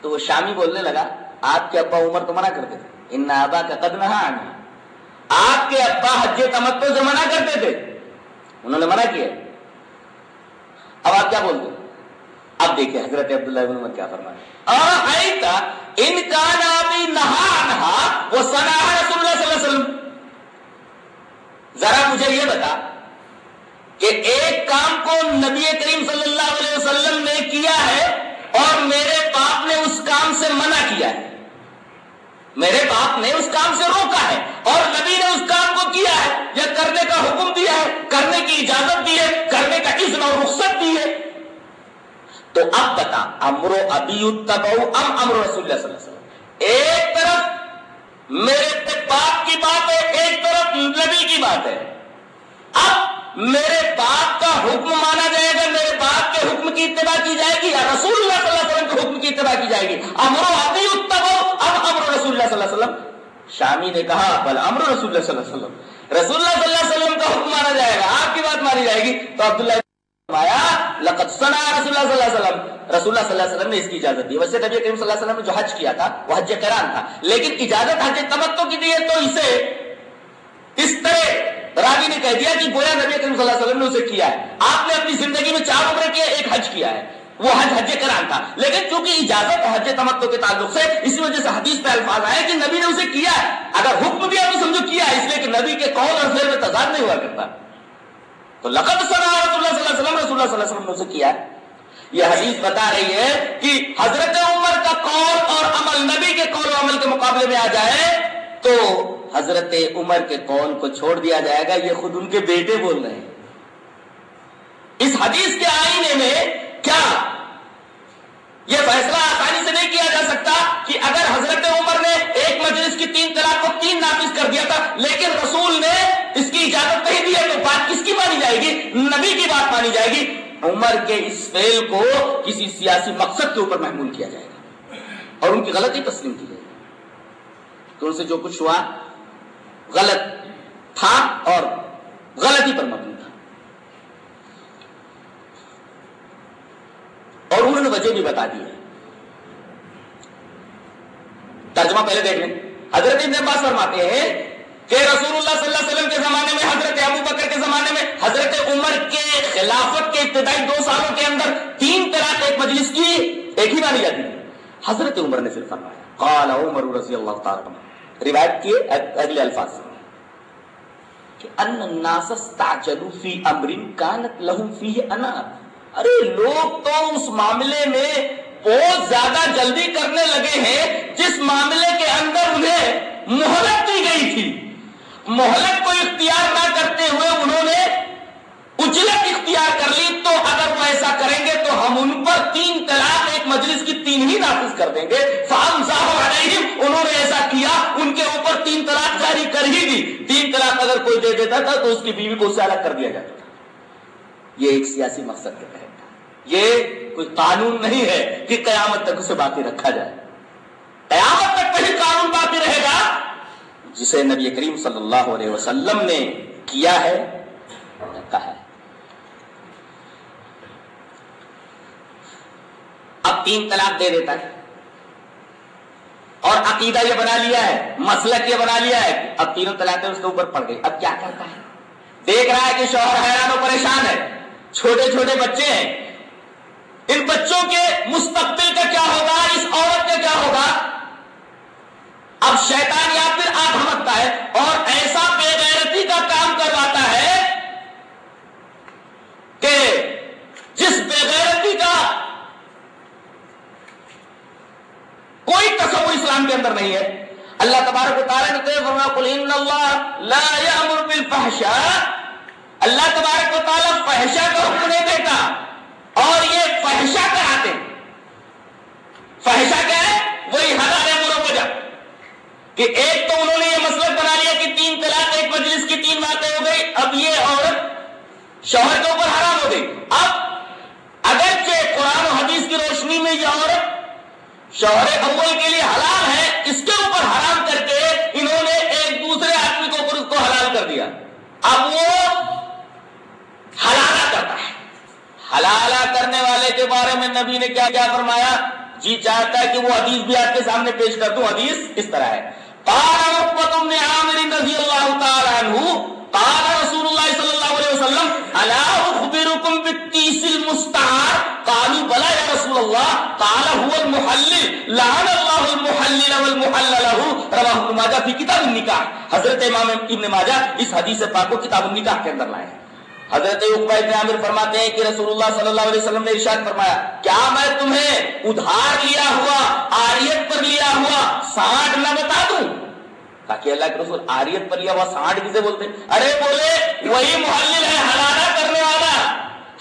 تو وہ شامی بولنے لگا آپ کے ابا عمر تو منع کرتے تھے، ان ابا کا قد نہی عنہ، آپ کے ابا حج تمتع سے منع کرتے تھے، انہوں نے منع کیا۔ اب آپ کیا بولتے؟ اب دیکھیں حضرت عبداللہ ابن عمر کیا فرمایا، ارايت ان كان ابي نهى عنها وصنعها رسول الله صلی اللہ علیہ وسلم۔ ذرا مجھے یہ بتا کہ ایک کام کو نبی کریم صلی اللہ علیہ وسلم نے کیا ہے اور میرے باپ نے اس کام سے منع کیا ہے، میرے باپ نے اس کام سے روکا ہے اور نبی نے اس کام کو کیا ہے یا کرنے کا حکم دیا ہے، کرنے کی اجازت دی ہے، کرنے کا اذن اور رخصت دی ہے، تو اب بتا امر ابی اتبعوا ام امر رسول اللہ صلی اللہ علیہ وسلم۔ ایک طرف میرے باپ کی بات ہے، ایک طرف نبی کی بات ہے۔ اب میرے باپ کا حکم مانا جائے گا، میرے باپ کے حکم کی اتباع کی جائے گی یا رسول اللہ صلی اللہ علیہ وسلم کے حکم کی اتباع کی جائے گی؟ امر ابی اتبعوا ام امر رسول اللہ صلی اللہ علیہ وسلم۔ شامی نے کہا بل امر رسول اللہ صلی اللہ علیہ وسلم، رسول اللہ صلی اللہ علیہ وسلم کا حکم مانا جائے گا، آپ کی بات مانی جائے گی۔ تو عبداللہ لقد صنع رسول اللہ صلی اللہ علیہ وسلم، رسول اللہ صلی اللہ علیہ وسلم نے اس کی اجازت دی۔ ویسے نبی کریم صلی اللہ علیہ وسلم نے جو حج کیا تھا وہ حج قران تھا، لیکن اجازت حج تمتع کی دی ہے، تو اسے یہ کہہ دیا کہ گویا نبی کریم صلی اللہ علیہ وسلم نے اسے کیا ہے. آپ نے اپنی زندگی میں 4 عمریں کی، ایک حج کیا ہے، وہ حج قران تھا. لیکن چونکہ اجازت حج تمتع کے تعلق سے، اسی وجہ سے حدیث پہ الفاظ آئے کہ نبی نے اسے کیا ہے. اگر حکم بھی آپ سمجھو کیا ہے، اس لیے کہ نبی کے قول اور فعل میں تضاد نہیں ہوا کرتا. تو لقد صنع رسول اللہ صلی اللہ علیہ وسلم، رسول اللہ صلی اللہ علیہ وسلم نے اسے کیا ہے. یہ حدیث بتا رہی ہے کہ حضرت عمر کا قول اور عمل نبی کے قول و عمل کے مقابلے میں آ جائے تو حضرت عمر کے قول کو چھوڑ دیا جائے گا. یہ خود ان کے بیٹے بول رہے ہیں. اس حدیث کے آئینے میں کیا یہ فیصلہ آسانی سے نہیں کیا جا سکتا کہ اگر حضرت عمر نے ایک مجلس کی 3 طلاق کو 3 نافذ کر دیا تھا لیکن رسول نے اس کی اجازت نہیں دی ہے، تو بات کس کی مانی جائے گی؟ نبی کی بات مانی جائے گی. عمر کے اس فعل کو کسی سیاسی مقصد کے اوپر محمول کیا جائے گا اور ان کی غلطی تسلیم کی جائے گی کہ ان سے جو کچھ ہوا غلط تھا اور غلطی پر مبنی تھا. اور انہوں نے وجہ بھی بتا دی ہے. ترجمہ پہلے دیکھ لیں. حضرت ابن عباس فرماتے ہیں کہ رسول اللہ صلی اللہ علیہ وسلم کے زمانے میں، حضرت ابو بکر کے زمانے میں، حضرت عمر کے خلافت کے ابتدائی 2 سالوں کے اندر 3 طلاق ایک مجلس کی ایک ہی مانی جاتی ہے. حضرت عمر نے پھر فرمایا قال عمر رضی اللہ تعالی عنہ، روایت کیے اگلے الفاظ سے کہ ان الناس استعجلوا فی امر كانت لهم فيه انا. ارے لوگ تو اس معاملے میں بہت زیادہ جلدی کرنے لگے ہیں جس معاملے کے اندر انہیں مہلت دی گئی تھی. مہلت کو اختیار نہ کرتے ہوئے انہوں نے اجلت اختیار کر لی. تو اگر وہ ایسا کریں گے تو ہم ان پر 3 طلاق ایک مجلس کی 3 ہی نافذ کر دیں گے. فامساحوا علیہم، انہوں نے ایسا کیا، ان کے اوپر 3 طلاق جاری کر ہی دی. 3 طلاق اگر کوئی دے دیتا تھا تو اس کی بیوی کو اس سے الگ کر دیا جاتا تھا. یہ ایک سیاسی مقصد کے تحت تھا. یہ کوئی قانون نہیں ہے کہ قیامت تک اسے باقی رکھا جائے. قیامت تک وہی قانون باقی رہے گا جسے نبی کریم صلی اللہ علیہ وسلم نے کیا ہے، کہا ہے. اب 3 طلاق دے دیتا ہے اور عقیدہ یہ بنا لیا ہے، مسلک یہ بنا لیا ہے، اب 3 طلاقیں اس کے اوپر پڑ گئی. اب کیا کرتا ہے؟ دیکھ رہا ہے کہ شوہر حیران و پریشان ہے، چھوٹے چھوٹے بچے ہیں، ان بچوں کے مستقبل کا کیا ہوگا، اس عورت کا کیا ہوگا. اب شیطان یا پھر آگ ہمکتا ہے اور ایسا بے غیرتی کا کام کرواتا ہے کہ جس بے غیرتی کا کوئی تصور اسلام کے اندر نہیں ہے. اللہ تبارک و تعالیٰ نے فرمایا قل ان اللہ لا یأمر بالفحشاء. اللہ تبارک و تعالیٰ فحشا کا حکم نہیں دیتا اور یہ فحشا کراتے. فحشا کیا ہے؟ وہی حلال ہے مروجہ کہ ایک تو انہوں نے یہ مسلک بنا لیا کہ 3 طلاق ایک مجلس کی 3 باتیں ہو گئی. اب یہ عورت شوہر کے اوپر حرام ہو گئی. اب اگرچہ قرآن و حدیث کی روشنی میں یہ عورت شوہر اول کے لیے حلال ہے، اس کے اوپر حرام کر کے انہوں نے ایک دوسرے آدمی کے اوپر اس کو حلال کر دیا. اب وہ حلالہ کرتا ہے. حلالہ کرنے والے کے بارے میں نبی نے کیا کیا فرمایا؟ جی چاہتا ہے کہ وہ حدیث بھی آپ کے سامنے پیش کر دوں. حدیث اس طرح ہے. قال عقبۃ بن عامر رضی اللہ تعالی عنہ قال رسول اللہ صلی اللہ علیہ وسلم الا اخبركم بالتيس المستعار قالوا بلى يا رسول الله قال هو المحلل لعن الله المحلل والمحلل له رواه ابن ماجہ فی کتاب النکاح. حضرت امام ابن ماجہ اس حدیث پاک کو کتاب النکاح کے اندر لائے ہیں. حضرت عقبہ بن عامر فرماتے ہیں کہ رسول اللہ صلی اللہ علیہ وسلم نے ارشاد فرمایا کیا میں تمہیں ادھار لیا ہوا، عاریت پر لیا ہوا سانٹ نہ بتا دوں؟ تاکہ اللہ کے رسول عاریت پر لیا ہوا سانٹ کسے بولتے ہیں؟ ارے بولے وہی محلل ہے، حلالہ کرنے والا.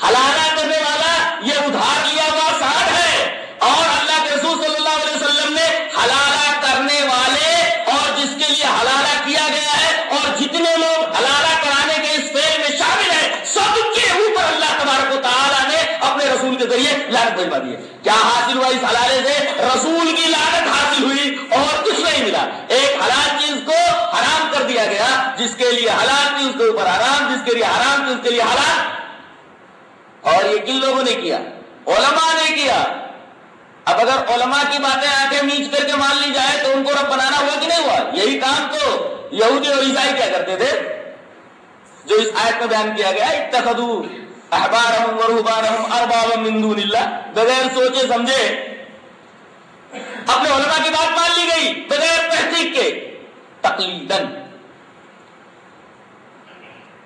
حلالہ کرنے والا یہ ادھار لیا ہوا سانٹ ہے. اور اللہ کے رسول صلی اللہ علیہ وسلم نے حلالہ کرنے والے اور جس کے لیے حلالہ کیا گیا ہے اور جتنے لوگ حلالہ کرانے کے اس فعل میں شامل ہیں سب کے اوپر اللہ تبارک و تعالیٰ نے اپنے رسول کے ذریعے لعنت بھجوا دی ہے. کیا حاصل ہوا اس حلالے سے؟ رسول کی لعنت حاصل ہوئی اور کچھ نہیں ملا. ایک حلال چیز کو حرام کر دیا گیا، جس کے لیے حلال تھی اس کے اوپر حرام، جس کے لیے حرام تھی اس کے لیے حلال. اور یہ کن لوگوں نے کیا؟ علماء نے کیا. اب اگر علماء کی باتیں آنکھیں میچ کر کے مان لی جائے تو ان کو رب بنانا ہوا کہ نہیں ہوا؟ یہی کام تو یہودی اور عیسائی کیا کرتے تھے. جو اس آیت میں بیان کیا گیا اتخذوا احبارهم ورهبانهم اربابا من دون اللہ، بغیر سوچے سمجھے اپنے علماء کی بات مان لی گئی بغیر تحقیق کے، تقلیدن۔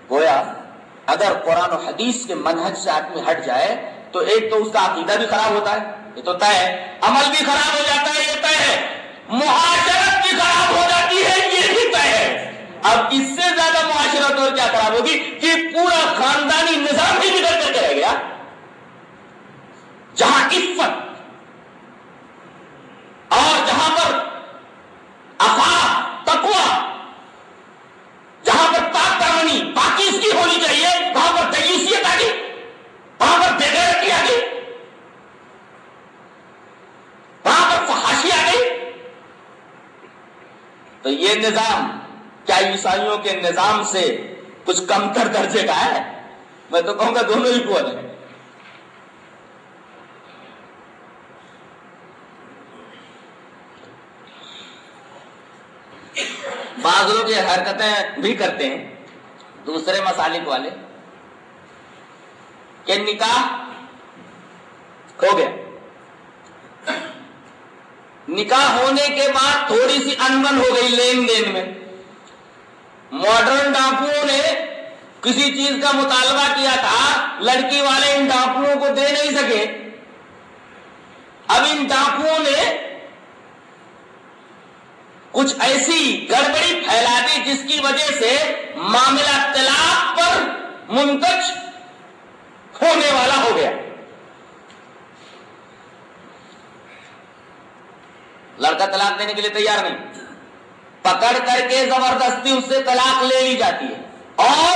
گویا اگر قرآن و حدیث کے منہج سے آدمی ہٹ جائے تو ایک تو اس کا عقیدہ بھی خراب ہوتا ہے، یہ تو طے ہے، عمل بھی خراب ہو جاتا ہے، یہ طے ہے، معاشرت بھی خراب ہو جاتی ہے، یہ بھی طے ہے۔ اب اس سے زیادہ معاشرت اور کیا خراب ہوگی کہ پورا خاندانی نظام ہی بگڑ کر کے رہ گیا، جہاں عفت اور جہاں پر عفاف تقویٰ، جہاں پر پاک دامنی پاکی اس کی ہونی چاہیے، وہاں پر دیوسیت آ گئی، وہاں پر بے غیرتی آ گئی، وہاں پر فحاشی آ گئی۔ تو یہ نظام کیا عیسائیوں کے نظام سے کچھ کمتر درجے کا ہے؟ میں تو کہوں گا دونوں ہی کو ہے۔ بعض لوگ یہ حرکتیں بھی کرتے ہیں دوسرے مسالک والے کہ نکاح ہو گیا، نکاح ہونے کے بعد تھوڑی سی انبن ہو گئی لین دین میں، ماڈرن ڈاکوؤں نے کسی چیز کا مطالبہ کیا تھا، لڑکی والے ان ڈاکوؤں کو دے نہیں سکے، اب ان ڈاکوؤں نے کچھ ایسی گڑبڑی پھیلا دی جس کی وجہ سے معاملہ طلاق پر منتج ہونے والا ہو گیا۔ لڑکا طلاق دینے کے لیے تیار نہیں، پکڑ کر کے زبردستی اس سے طلاق لے لی جاتی ہے، اور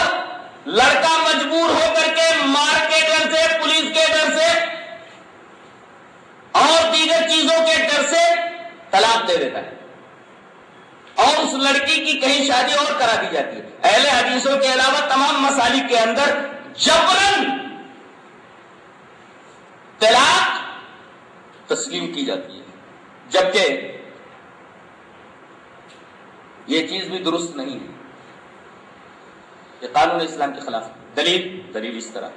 لڑکا مجبور ہو کر کے مار کے ڈر سے، پولیس کے ڈر سے اور دیگر چیزوں کے ڈر سے طلاق دے دیتا ہے، اور اس لڑکی کی کہیں شادی اور کرا دی جاتی ہے۔ اہل حدیثوں کے علاوہ تمام مسالک کے اندر جبرن طلاق تسلیم کی جاتی ہے، جبکہ یہ چیز بھی درست نہیں ہے، یہ قانون اسلام کے خلاف۔ دلیل اس طرح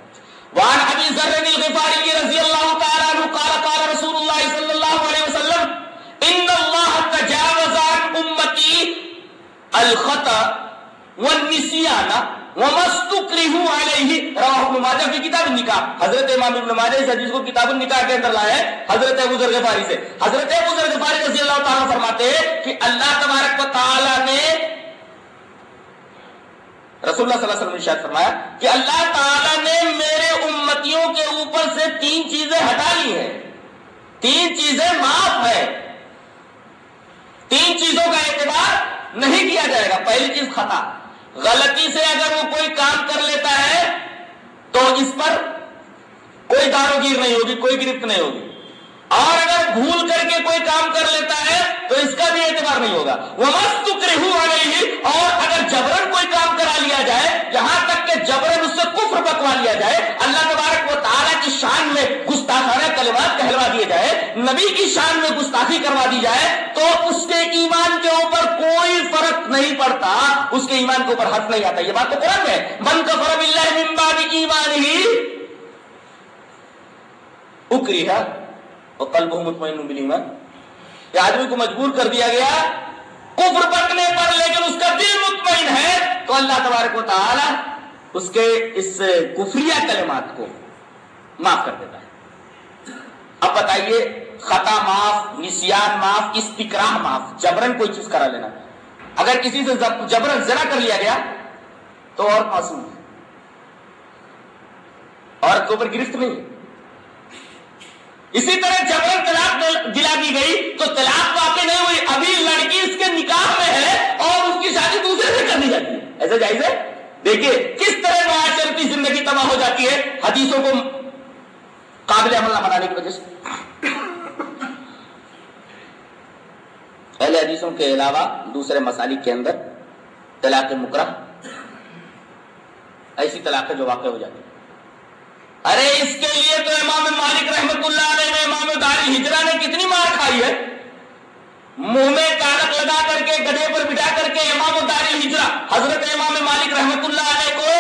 وعن ابی ذر الغفاری رضی اللہ تعالی عنہ قال قال رسول اللہ صلی اللہ علیہ وسلم ان اللہ تجاوز عن امتی الخطأ والنسیان وما استکرہوا علیہ، رواہ ابن ماجہ فی کتاب النکاح۔ حضرت امام ابن ماجہ اس حدیث کو کتاب النکاح کے اندر لایا ہے حضرت ابو ذر غفاری سے۔ حضرت ابو ذر غفاری رضی اللہ تعالیٰ فرماتے ہیں کہ اللہ تبارک و تعالیٰ نے رسول اللہ صلی اللہ علیہ وسلم نے ارشاد فرمایا کہ اللہ تعالیٰ نے میرے امتیوں کے اوپر سے 3 چیزیں ہٹا لی ہیں، 3 چیزیں معاف ہے، 3 چیزوں کا اعتبار نہیں کیا جائے گا۔ پہلی چیز خطا، غلطی سے اگر وہ کوئی کام کر لیتا ہے تو اس پر کوئی داروگیر نہیں ہوگی، کوئی گرفت نہیں ہوگی، اور اگر بھول کر کے کوئی کام کر لیتا ہے تو اس کا بھی اعتبار نہیں ہوگا۔ وَمَا اسْتُكْرِهُ عَلَيْهِ، اور اگر جبرن کوئی کام کرا لیا جائے، یہاں تک کہ جبرن اس سے کفر بکوا لیا جائے، اللہ تبارک و تعالیٰ کی شان میں گستاخانہ کلمات کہلوا دیے جائے، نبی کی شان میں گستاخی کروا دی جائے، تو اس کے ایمان کے اوپر کوئی فرق نہیں پڑتا، اس کے ایمان کے اوپر حرف نہیں آتا۔ یہ بات تو قرآن میں ہے، مَنْ كَفَرَ بِاللَّهِ مِنْ بَعْدِ إِيمَانِهِ اُكْرِهَ وَقَلْبُهُ مُطْمَئِنٌ بِالْإِيمَانِ۔ کہ آدمی کو مجبور کر دیا گیا کفر پکنے پر، لیکن اس کا دل مطمئن ہے، تو اللہ تبارک و تعالی اس کے اس کفریہ کلمات کو معاف کر دیتا ہے۔ اب بتائیے، خطا معاف، نسیان معاف، استکراہ معاف، جبرن کوئی چیز کرا لینا، اگر کسی سے جبرن زنا کر لیا گیا تو اور معصوم ہے، عورت کے اوپر گرفت نہیں ہے۔ اسی طرح جبرن طلاق دلا دی گئی تو طلاق واقع نہیں ہوئی، ابھی لڑکی اس کے نکاح میں ہے اور اس کی شادی دوسرے سے کر دی جاتی ہے، ایسا جائز ہے؟ دیکھیے کس طرح معاشرتی زندگی تباہ ہو جاتی ہے حدیثوں کو قابل عمل نہ بنانے کی وجہ سے۔ اہل حدیثوں کے علاوہ دوسرے مسالک کے اندر طلاق مکرہ، ایسی طلاقیں جو واقع ہو جاتی ہیں، ارے اس کے لیے تو امام مالک رحمت اللہ علیہ نے، امام دار الہجرہ نے کتنی مار کھائی ہے، منہ میں کالک لگا کر کے گدھے پر بٹھا کر کے امام دار الہجرہ حضرت امام مالک رحمت اللہ علیہ کو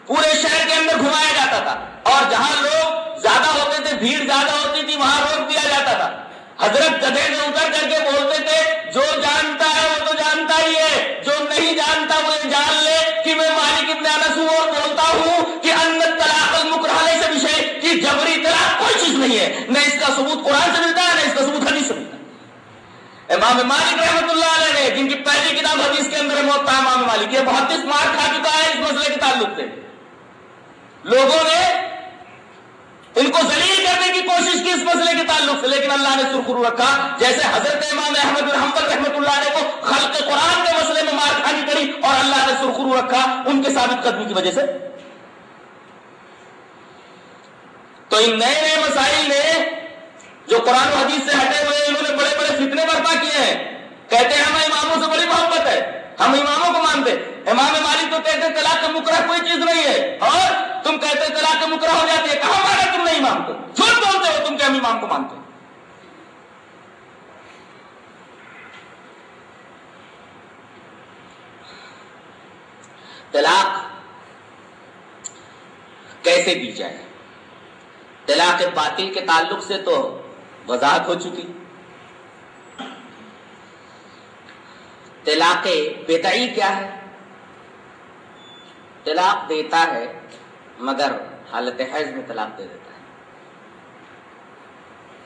پورے شہر کے اندر گھمایا جاتا تھا، اور جہاں لوگ زیادہ ہوتے تھے، بھیڑ زیادہ ہوتی تھی، وہاں روک دیا جاتا تھا۔ حضرت گدھے سے اتر کر کے بولتے تھے جو جانتا ہے وہ تو جانتا ہی ہے، جو نہیں جانتا وہ یہ جان لے کہ میں مالک ابن انس ہوں اور بولتا ہوں کہ ان الطلاق المکرہ لیس بشیء، کہ جبری طلاق کوئی چیز نہیں ہے، نہ اس کا ثبوت قرآن سے ملتا ہے نہ اس کا ثبوت حدیث سے ملتا ہے۔ امام مالک رحمۃ اللہ علیہ نے، جن کی پہلی کتاب حدیث کے اندر موطا امام مالک، یہ بہت مار کھا چکا ہے اس مسئلے کے تعلق سے۔ لوگوں نے ان کو ذلیل کرنے کی کوشش کی اس مسئلے کے تعلق سے، لیکن اللہ نے سرخرو رکھا۔ جیسے حضرت امام احمد بن حنبل رحمۃ اللہ علیہ کو خلق قرآن کے مسئلے میں مار کھانی پڑی، اور اللہ نے سرخرو رکھا ان کے ثابت قدمی کی وجہ سے۔ تو ان نئے نئے مسائل نے جو قرآن و حدیث سے ہٹے ہوئے، انہوں نے بڑے بڑے فتنے برپا کیے ہیں۔ کہتے ہیں ہمیں اماموں سے بڑی محبت ہے، ہم اماموں کو مانتے۔ امام مالک تو کہتے طلاق مکرہ کوئی چیز نہیں ہے، اور تم کہتے طلاق مکرہ ہو جاتی ہے۔ کہاں مانا تم نے امام کو؟ جھوٹ بولتے ہو تم کہ ہم امام کو مانتے ہو۔ طلاق کیسے دی جائے؟ طلاق باطل کے تعلق سے تو وضاحت ہو چکی۔ طلاق بدعی کیا ہے؟ طلاق دیتا ہے مگر حالت حیض میں طلاق دے دیتا ہے،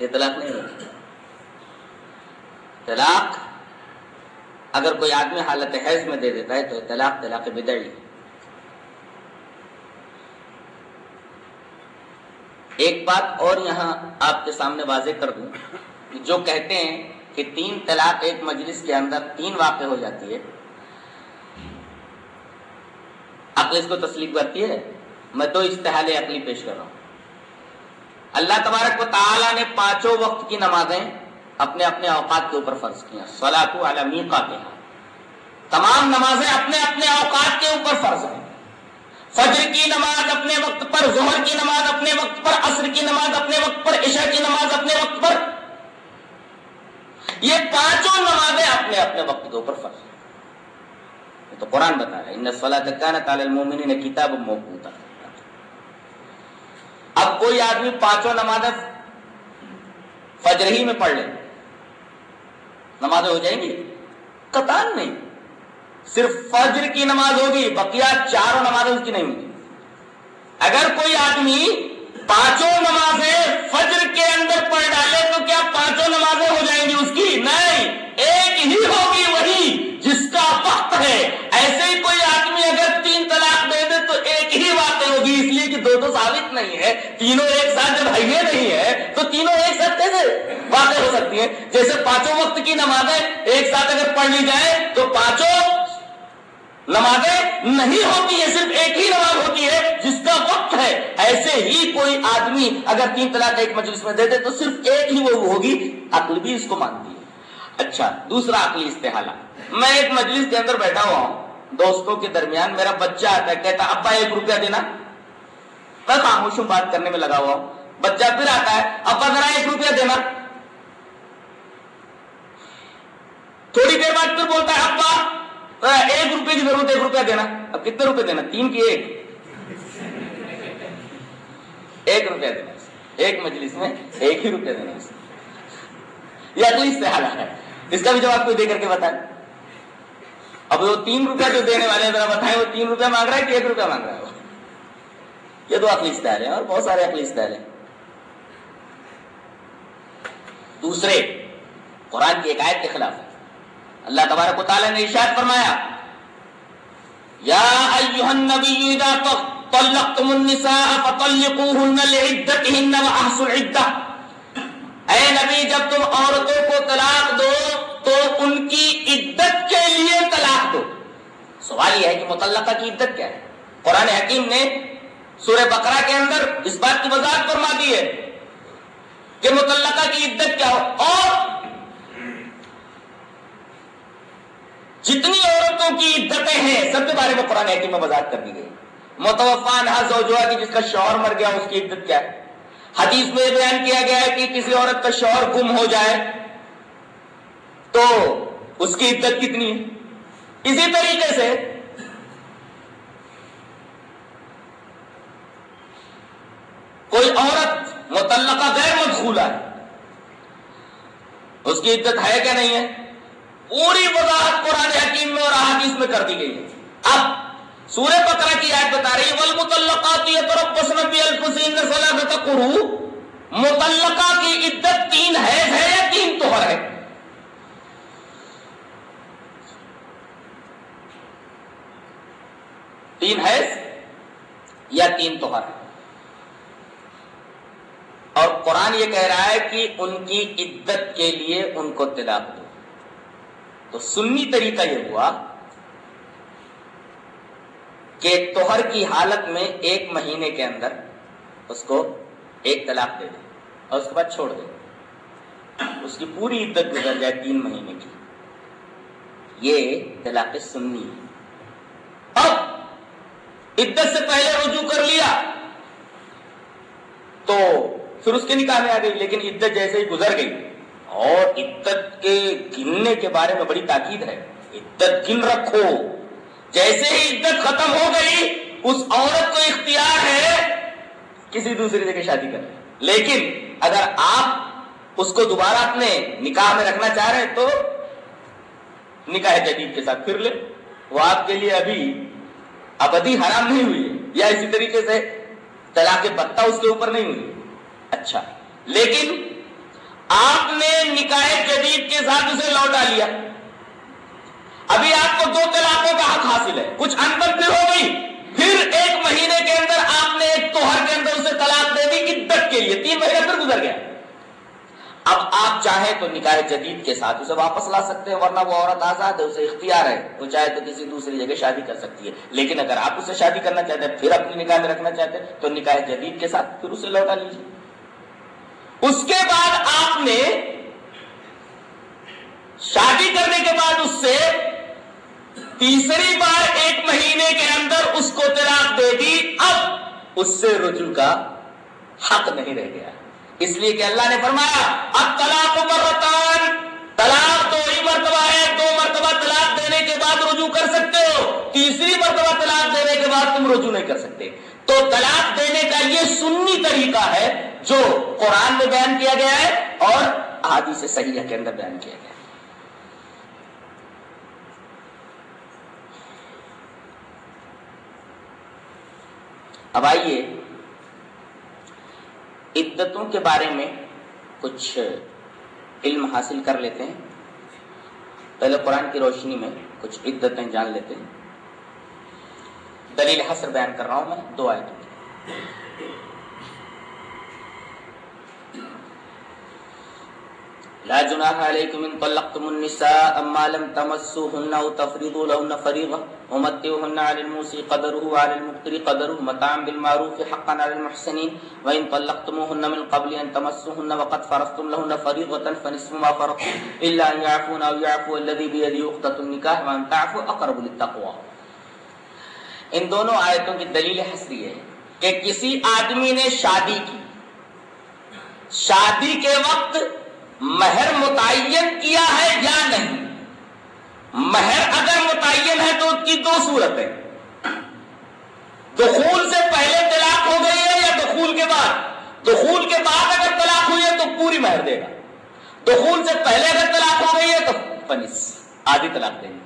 یہ طلاق نہیں ہوتی۔ طلاق اگر کوئی آدمی حالت حیض میں دے دیتا ہے تو طلاق بدعی ہے۔ ایک بات اور یہاں آپ کے سامنے واضح کر دوں، جو کہتے ہیں کہ 3 طلاق ایک مجلس کے اندر 3 واقع ہو جاتی ہے، عقل اس کو تسلیم کرتی ہے؟ میں 2 استحال عقلی پیش کر رہا ہوں۔ اللہ تبارک و تعالی نے 5 وقت کی نمازیں اپنے اپنے اوقات کے اوپر فرض کیا، الصلاۃ علی میقاتہا، تمام نمازیں اپنے اپنے اوقات کے اوپر فرض ہیں۔ فجر کی نماز اپنے وقت پر، ظہر کی نماز اپنے وقت پر، عصر کی نماز اپنے وقت پر، عشاء کی نماز اپنے وقت پر، یہ 5 نمازیں اپنے اپنے وقت کے اوپر فرض ہیں۔ تو قرآن بتا رہا ہے ان الصلاۃ کانت علی المؤمنین کتابا موقوتا۔ اب کوئی آدمی 5 نمازیں فجر ہی میں پڑھ لے، نمازیں ہو جائیں گی؟ قطعاً نہیں، صرف فجر کی نماز ہوگی، بقیہ 4 نمازیں اس کی نہیں ہوگی۔ اگر کوئی آدمی 5 نمازیں فجر کے اندر پڑھ ڈالے تو کیا 5 نمازیں ہو جائیں گی اس کی؟ نہیں، ایک ہی ہوگی، وہی جس کا وقت ہے۔ ایسے ہی کوئی آدمی اگر 3 طلاق دے دے تو ایک ہی واقع ہوگی، اس لیے کہ 2 تو ثابت نہیں ہے، تینوں ایک ساتھ جب ہے نہیں ہے تو تینوں ایک ساتھ کیسے واقع ہو سکتی ہیں؟ جیسے 5 وقت کی نمازیں ایک ساتھ اگر پڑھ لی جائے تو 5 نمازیں نہیں ہوتی ہے، صرف ایک ہی نماز ہوتی ہے جس کا وقت ہے۔ ایسے ہی کوئی آدمی اگر 3 طلاق ایک مجلس میں دے دے تو صرف ایک ہی وہ ہوگی، عقل بھی اس کو مانتی ہے۔ اچھا، دوسرا عقلی استحالہ، میں ایک مجلس کے اندر بیٹھا ہوا ہوں، دوستوں کے درمیان میرا بچہ آتا ہے، کہتا ابا 1 روپیہ دینا، میں خاموش ہوں، بات کرنے میں لگا ہوا ہوں۔ بچہ پھر آتا ہے ابا ذرا 1 روپیہ دینا، تھوڑی دیر بعد پھر بولتا ہے ابا 1 روپے کی ضرورت ہے، 1 روپیہ دینا۔ اب کتنے روپے دینا؟ 3 کی 1 روپیہ دینا، ایک مجلس میں 1 ہی روپیہ دینا۔ یہ عقلی استحالہ ہے، اس کا بھی جواب کوئی دے کر کے بتائے۔ اب وہ 3 روپیہ جو دینے والے ہیں ذرا بتائیں، وہ 3 روپیہ مانگ رہا ہے کہ 1 روپیہ مانگ رہا ہے؟ یہ 2 عقلی استحالے ہیں، اور بہت سارے عقلی استحالے ہیں۔ دوسرے، قرآن کی ایک آیت کے خلاف ہے۔ اللہ تبارک و تعالی نے ارشاد فرمایا یا ایھا النبی اذا طلقتم النساء فطلقوهن لعدتهن واحصوا العدة، اے نبی جب تم عورتوں کو طلاق دو تو ان کی عدت کے لیے طلاق دو۔ سوال یہ ہے کہ مطلقہ کی عدت کیا ہے؟ قرآن حکیم نے سورہ بقرہ کے اندر اس بات کی وضاحت فرما دی ہے کہ مطلقہ کی عدت کیا ہو، اور جتنی عورتوں کی عدتیں ہیں سب کے بارے میں قرآن حکیم میں وضاحت کر دی گئی۔ متوفی عنہا زوجہا کی جس کا شوہر مر گیا اس کی عدت کیا ہے؟ حدیث میں بیان کیا گیا ہے کہ کسی عورت کا شوہر گم ہو جائے تو اس کی عدت کتنی ہے. اسی طریقے سے کوئی عورت مطلقہ غیر مدخولہ ہے، اس کی عدت ہے کیا نہیں ہے؟ پوری وضاحت قرآن حکیم میں اور احادیث میں کر دی گئی ہے. اب سورہ بقرہ کی آیت بتا رہی ہے والمطلقات یتربصن بانفسہن ثلاثۃ قروء. مطلقہ کی عدت 3 حیض ہے یا 3 طہر ہے؟ 3 حیض یا 3 طہر ہے. اور قرآن یہ کہہ رہا ہے کہ ان کی عدت کے لیے ان کو طلاق دو. تو سنی طریقہ یہ ہوا کہ طہر کی حالت میں 1 مہینے کے اندر اس کو ایک طلاق دے دے اور اس کے بعد چھوڑ دے، اس کی پوری عدت گزر جائے 3 مہینے کی. یہ طلاق سنی ہے. اب عدت سے پہلے رجوع کر لیا تو پھر اس کے نکاح میں آ گئی، لیکن عدت جیسے ہی گزر گئی، اور عدت کے گننے کے بارے میں بڑی تاکید ہے، عدت گن رکھو. جیسے ہی عدت ختم ہو گئی اس عورت کو اختیار ہے کسی دوسری جگہ شادی کرنے. لیکن اگر آپ اس کو دوبارہ اپنے نکاح میں رکھنا چاہ رہے ہیں تو نکاح جدید کے ساتھ پھر لے، وہ آپ کے لیے ابھی ابدی حرام نہیں ہوئی ہے. یا اسی طریقے سے طلاق بتہ اس کے اوپر نہیں ہوئی. اچھا، لیکن آپ نے نکاح جدید کے ساتھ اسے لوٹا لیا، ابھی آپ کو 2 طلاقوں کا حق حاصل ہے. کچھ انتر پھر ہو گئی، پھر 1 مہینے کے اندر آپ نے ایک طہر کے اندر اسے طلاق دے دی عدت کے لیے، 3 مہینے پھر گزر گیا. اب آپ چاہیں تو نکاح جدید کے ساتھ اسے واپس لا سکتے ہیں، ورنہ وہ عورت آزاد ہے، اسے اختیار ہے، وہ چاہے تو کسی دوسری جگہ شادی کر سکتی ہے. لیکن اگر آپ اسے شادی کرنا چاہتے ہیں، پھر اپنی نکاح میں رکھنا چاہتے ہیں تو نکاح جدید کے ساتھ پھر اسے لوٹا لیجیے. اس کے بعد آپ نے شادی کرنے کے بعد اس سے تیسری بار 1 مہینے کے اندر اس کو طلاق دے دی. اب اس سے رجوع کا حق نہیں رہ گیا، اس لیے کہ اللہ نے فرمایا اب طلاق مرتان، طلاق 2 ہی مرتبہ ہے، 2 مرتبہ طلاق دینے کے بعد رجوع کر سکتے ہو، تیسری مرتبہ طلاق دینے کے بعد تم رجوع نہیں کر سکتے. تو طلاق دینے کا یہ سنی طریقہ ہے جو قرآن میں بیان کیا گیا ہے اور احادیث صحیحہ کے اندر بیان کیا گیا ہے. اب آئیے عدتوں کے بارے میں کچھ علم حاصل کر لیتے ہیں. پہلے قرآن کی روشنی میں کچھ عدتیں جان لیتے ہیں. دلیل حصر بیان کر رہا ہوں میں 2 آیتوں کی. لا جناح علیکم ان طلقتم النساء ما لم تمسوهن او تفرضوا لهن فريضة ومتعوهن على الموسع قدره وعلى المقتر قدره متاعا بالمعروف حقا على المحسنين وان طلقتموهن من قبل ان تمسوهن وقد فرضتم لهن فريضة فنصف ما فرضتم الا ان يعفون او يعفو الذي بيده عقدة النكاح وان تعفوا اقرب للتقوى. ان دونوں آیتوں کی دلیل حصری ہے کہ کسی آدمی نے شادی کی، شادی کے وقت مہر متعین کیا ہے یا نہیں. مہر اگر متعین ہے تو اس کی 2 صورتیں، دخول سے پہلے طلاق ہو گئی ہے یا دخول کے بعد. دخول کے بعد اگر طلاق ہوئی ہے تو پوری مہر دے گا، دخول سے پہلے اگر طلاق ہو گئی ہے تو فنس آدھی طلاق دے گا.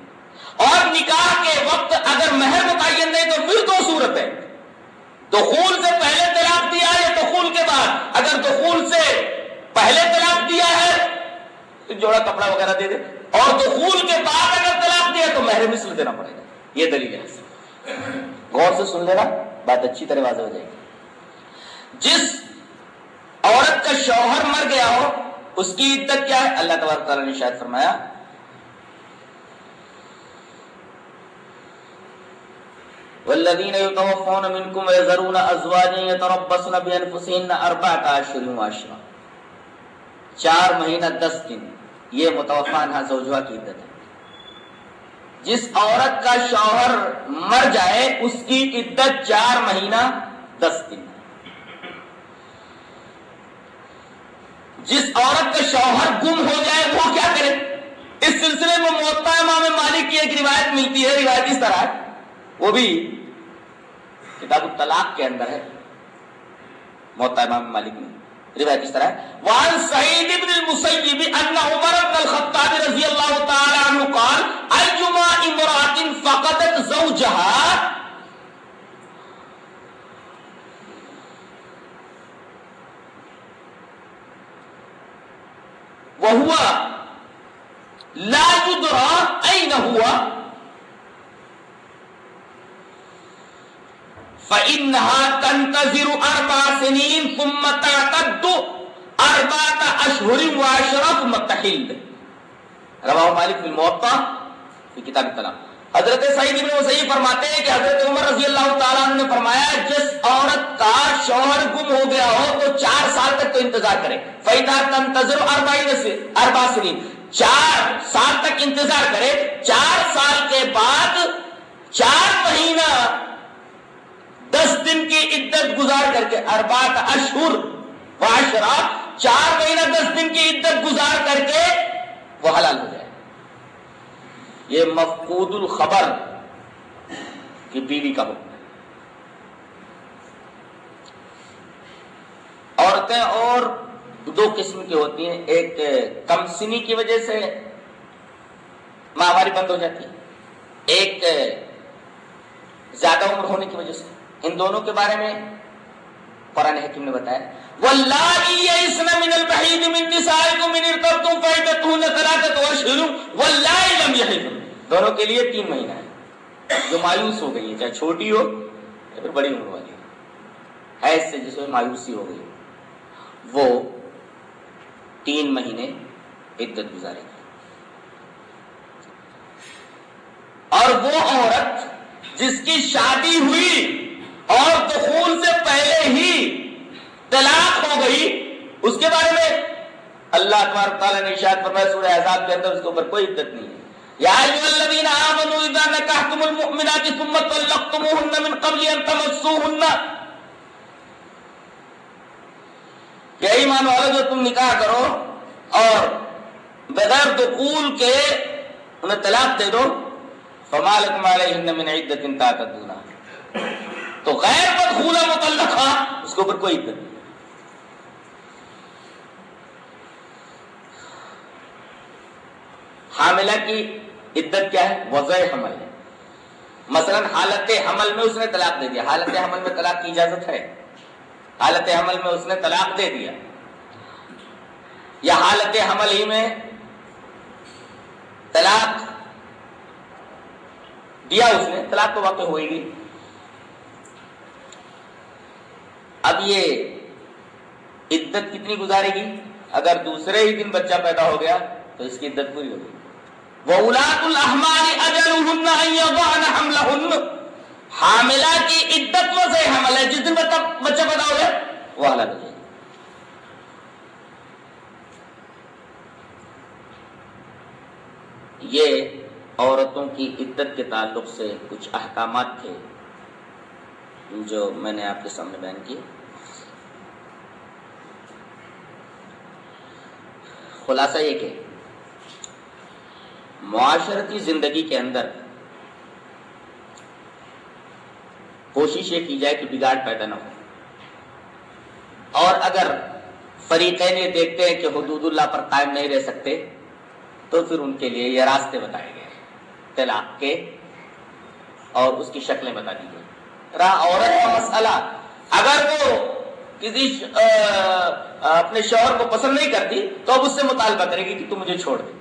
اور نکاح کے وقت اگر مہر متعین نہیں تو پھر 2 صورتیں، دخول سے پہلے طلاق دیا ہے یا دخول کے بعد. اگر دخول سے پہلے طلاق دیا ہے تو جوڑا کپڑا وغیرہ دے دے، اور دخول کے بعد اگر طلاق دیا تو مہر مثل دینا پڑے گا. یہ دلیل ہے. غور سے سن لینا، بات اچھی طرح واضح ہو جائے گی. جس عورت کا شوہر مر گیا ہو اس کی عدت کیا ہے؟ اللہ تبارک تعالیٰ نے ارشاد فرمایا والذین یتوفون منکم ویذرون ازواجا یتربصن بانفسہن 4 اشہر وعشرا، 4 مہینہ 10 دن یہ متوفی عنہا زوجها کی عدت ہے. جس عورت کا شوہر مر جائے اس کی عدت 4 مہینہ 10 دن. جس عورت کا شوہر گم ہو جائے وہ کیا کرے؟ اس سلسلے میں ایک روایت ملتی ہے، روایت اس طرح ہے، وہ بھی کتاب الطلاق کے اندر ہے، موطا امام مالک میں روایت اس طرح ہے، وعن سعید بن المسیب ان عمر بن الخطاب رضی اللہ تعالی عنہ قال ایما امرأة فقدت زوجها وهو لا يدرى أين هو فإنها تنتظر 4 سنين ثم تعتد 4 أشهر و10 ثم تحل. رواه مالک فی الموطا فی کتاب الطلاق. حضرت سعید بن مسیب فرماتے ہیں کہ حضرت عمر رضی اللہ تعالیٰ عنہ نے فرمایا جس عورت کا شوہر گم ہو گیا ہو تو 4 سال تک تو انتظار کرے. فَإِذَا تَنْتَظِرُ 4 سنين 4 سال تک انتظار کرے. 4 سال کے بعد 4 مہینہ 10 دن کی عدت گزار کر کے 4 اشہر و10 4 مہینہ 10 دن کی عدت گزار کر کے وہ حلال ہو جائے. یہ مفقود الخبر کی بیوی کا حکم ہے. عورتیں اور 2 قسم کی ہوتی ہیں، ایک کم سنی کی وجہ سے ماہواری بند ہو جاتی ہے، ایک زیادہ عمر ہونے کی وجہ سے. ان دونوں کے بارے میں قرآن حکیم نے بتایا واللائی یئسن من المحیض من نسائکم ان ارتبتم فعدتہن 3 اشہر واللائی لم یحضن. دونوں کے لیے 3 مہینہ ہے. جو مایوس ہو گئی ہے، چاہے چھوٹی ہو یا پھر بڑی عمر والی ہو، حیض سے جس میں مایوسی ہو گئی وہ 3 مہینے عدت گزارے گی. اور وہ عورت جس کی شادی ہوئی اور دخول سے پہلے ہی طلاق ہو گئی، اس کے بارے میں اللہ تبارک تعالیٰ نے ارشاد فرمایا سورہ احزاب کے اندر اس کے اوپر کوئی عدت نہیں ہے. یا ایھا الذین آمنوا اذا نکحتم المؤمنات ثم طلقتموهن من قبل ان تمسوهن. کہ ایمان والو جو تم نکاح کرو اور بغیر دخول کے انہیں طلاق دے دو فما لکم علیہن من عدۃ تعتدونها، تو غیر مدخولہ مطلقہ اس کے اوپر کوئی عدت نہیں. حاملہ کی عدت کیا ہے؟ وضع حمل ہے. مثلا حالت حمل میں اس نے طلاق دے دیا، حالت حمل میں طلاق کی اجازت ہے، حالت حمل میں اس نے طلاق دے دیا، یا حالت حمل ہی میں طلاق دیا اس نے، طلاق تو واقع ہوئے گی. اب یہ عدت کتنی گزارے گی؟ اگر دوسرے ہی دن بچہ پیدا ہو گیا تو اس کی عدت پوری ہوگی. وَأُولَاتُ الْأَحْمَالِ أَجَلُهُنَّ أَن يَضَعْنَ حَمْلَهُنَّ. حاملہ کی عدت وضع حمل ہے، جس دن بچہ پیدا ہو گیا وہ حلال ہو جائے گی. یہ عورتوں کی عدت کے تعلق سے کچھ احکامات تھے جو میں نے آپ کے سامنے بیان کیے. خلاصہ یہ کہ معاشرتی زندگی کے اندر کوشش یہ کی جائے کہ بگاڑ پیدا نہ ہو، اور اگر فریقین یہ دیکھتے ہیں کہ حدود اللہ پر قائم نہیں رہ سکتے تو پھر ان کے لیے یہ راستے بتائے گئے طلاق کے اور اس کی شکلیں بتا دی گئی. رہا عورت کا مسئلہ، اگر وہ کسی اپنے شوہر کو پسند نہیں کرتی تو اب اس سے مطالبہ کرے گی کہ تم مجھے چھوڑ دے.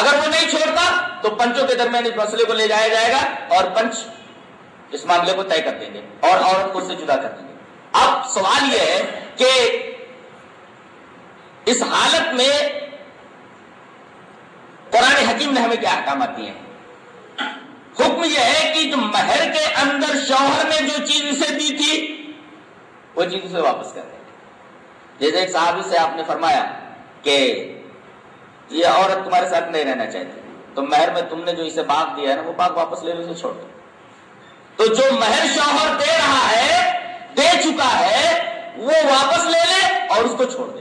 اگر وہ نہیں چھوڑتا تو پنچوں کے درمیان اس مسئلے کو لے جایا جائے گا اور پنچ اس معاملے کو طے کر دیں گے اور عورت کو اس سے جدا کر دیں گے. اب سوال یہ ہے کہ اس حالت میں قرآن حکیم نے ہمیں کیا احکامات دیے ہیں؟ حکم یہ ہے کہ جو مہر کے اندر شوہر نے جو چیز اسے دی تھی وہ چیز اسے واپس کر دیں. جیسے ایک صحابی سے آپ نے فرمایا کہ یہ عورت تمہارے ساتھ نہیں رہنا چاہتی تو مہر میں تم نے جو اسے باغ دیا ہے نا وہ باغ واپس لے لو، اسے چھوڑ دو. تو جو مہر شوہر دے رہا ہے، دے چکا ہے، وہ واپس لے لے اور اس کو چھوڑ دے.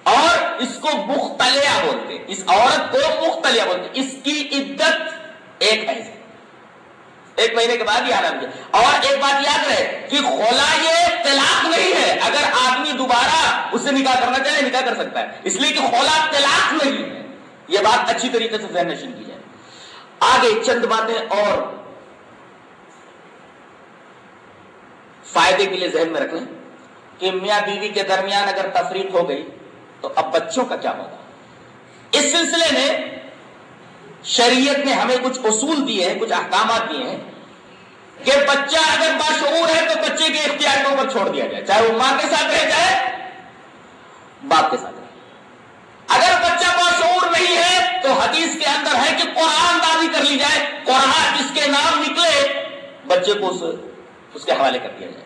اور اس کو مختلیا بولتے، اس عورت کو مختلیا بولتے، اس کی عدت ایک ہے، 1 مہینے کے بعد ہی آنا مجھے. اور ایک بات یاد رہے کہ خلا یہ طلاق نہیں ہے. اگر آدمی دوبارہ اس سے نکاح کرنا چاہے نکاح کر سکتا ہے، اس لیے کہ خلا طلاق نہیں ہے. یہ بات اچھی طریقے سے ذہن نشین کی جائے. آگے چند باتیں اور فائدے کے لیے ذہن میں رکھ لیں کہ میاں بیوی کے درمیان اگر تفریق ہو گئی تو اب بچوں کا کیا ہوگا. اس سلسلے میں شریعت نے ہمیں کچھ اصول دیے ہیں، کچھ احکامات دیے ہیں کہ بچہ اگر باشعور ہے تو بچے کے اختیار کے اوپر چھوڑ دیا جائے، چاہے وہ ماں کے ساتھ رہ جائے باپ کے ساتھ رہے. اگر بچہ باشعور نہیں ہے تو حدیث کے اندر ہے کہ قرآن دازی کر لی جائے، قرآن جس کے نام نکلے بچے کو اس کے حوالے کر دیا جائے.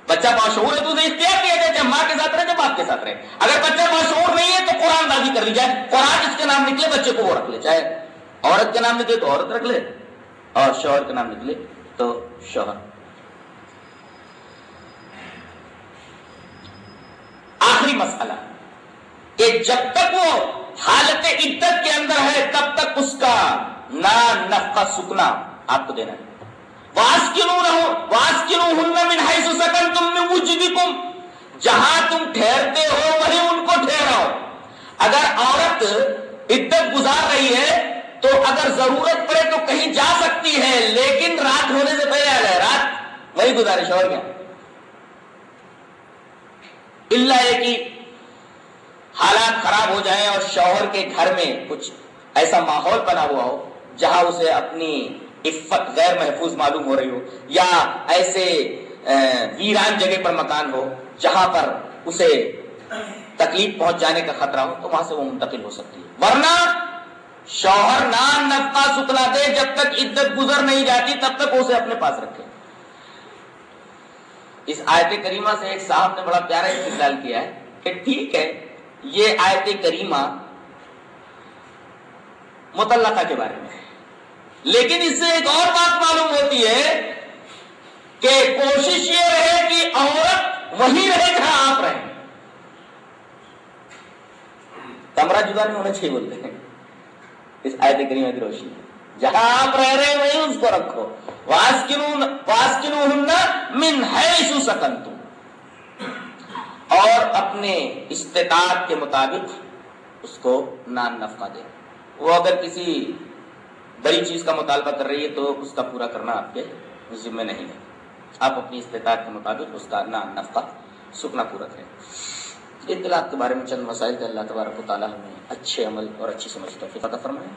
بچہ باشعور ہے تو اسے اختیار کیا جائے، چاہے ماں کے ساتھ رہے چاہے باپ کے ساتھ رہے. اگر بچہ باشعور نہیں ہے تو قرآن دازی کر لی جائے، قرآن جس کے نام نکلے بچے کو وہ رکھ لے، چاہے عورت کے نام نکلے تو عورت رکھ لے اور شوہر کے نام نکلے تو شوہر. آخری مسئلہ کہ جب تک وہ حالت عدت کے اندر ہے تب تک اس کا نفقہ سکنا آپ کو دینا ہے. وَاسْكِنُوهُنَّ مِنْ حَيْثُ سَكَنْتُم مِّن وُجْدِكُمْ، جہاں تم ٹھہرتے ہو وہیں ان کو ٹھہراؤ. اگر عورت عدت گزار رہی ہے تو اگر ضرورت پڑے تو کہیں جا سکتی ہے، لیکن رات ہونے سے پہلے آ جائے، رات وہی گزارے. شوہر کیا اللہ ہے کہ حالات خراب ہو جائیں اور شوہر کے گھر میں کچھ ایسا ماحول بنا ہوا ہو جہاں اسے اپنی عفت غیر محفوظ معلوم ہو رہی ہو، یا ایسے ویران جگہ پر مکان ہو جہاں پر اسے تکلیف پہنچ جانے کا خطرہ ہو، تو وہاں سے وہ منتقل ہو سکتی ہے. ورنہ شوہر نفقہ سکنا دے، جب تک عدت گزر نہیں جاتی تب تک اسے اپنے پاس رکھے. اس آیت کریمہ سے ایک صاحب نے بڑا پیارا استدلال کیا ہے کہ ٹھیک ہے یہ آیت کریمہ مطلقہ کے بارے میں ہے، لیکن اس سے ایک اور بات معلوم ہوتی ہے کہ کوشش یہ رہے کہ عورت وہیں رہے جہاں آپ رہیں. کمرہ جدا نہیں ہونا چاہیے بولتے ہیں اس آیت کریمہ کی روشنی میں. جہاں آپ رہ رہے ہیں وہیں اس کو رکھو. وَاسْكِنُوهُنَّ مِنْ حَيْثُ سَكَنْتُمْ، اور اپنے استطاعت کے مطابق اس کو نفقہ دے. وہ اگر کسی بڑی چیز کا مطالبہ کر رہی ہے تو اس کا پورا کرنا آپ کے ذمہ نہیں ہے. آپ اپنی استطاعت کے مطابق اس کا نفقہ سکنا پورا کریں. اطلاعات کے بارے میں چند مسائل کہ اللہ تبارک و تعالی ہمیں اچھے عمل اور اچھی سمجھ توفیق عطا فرمائے.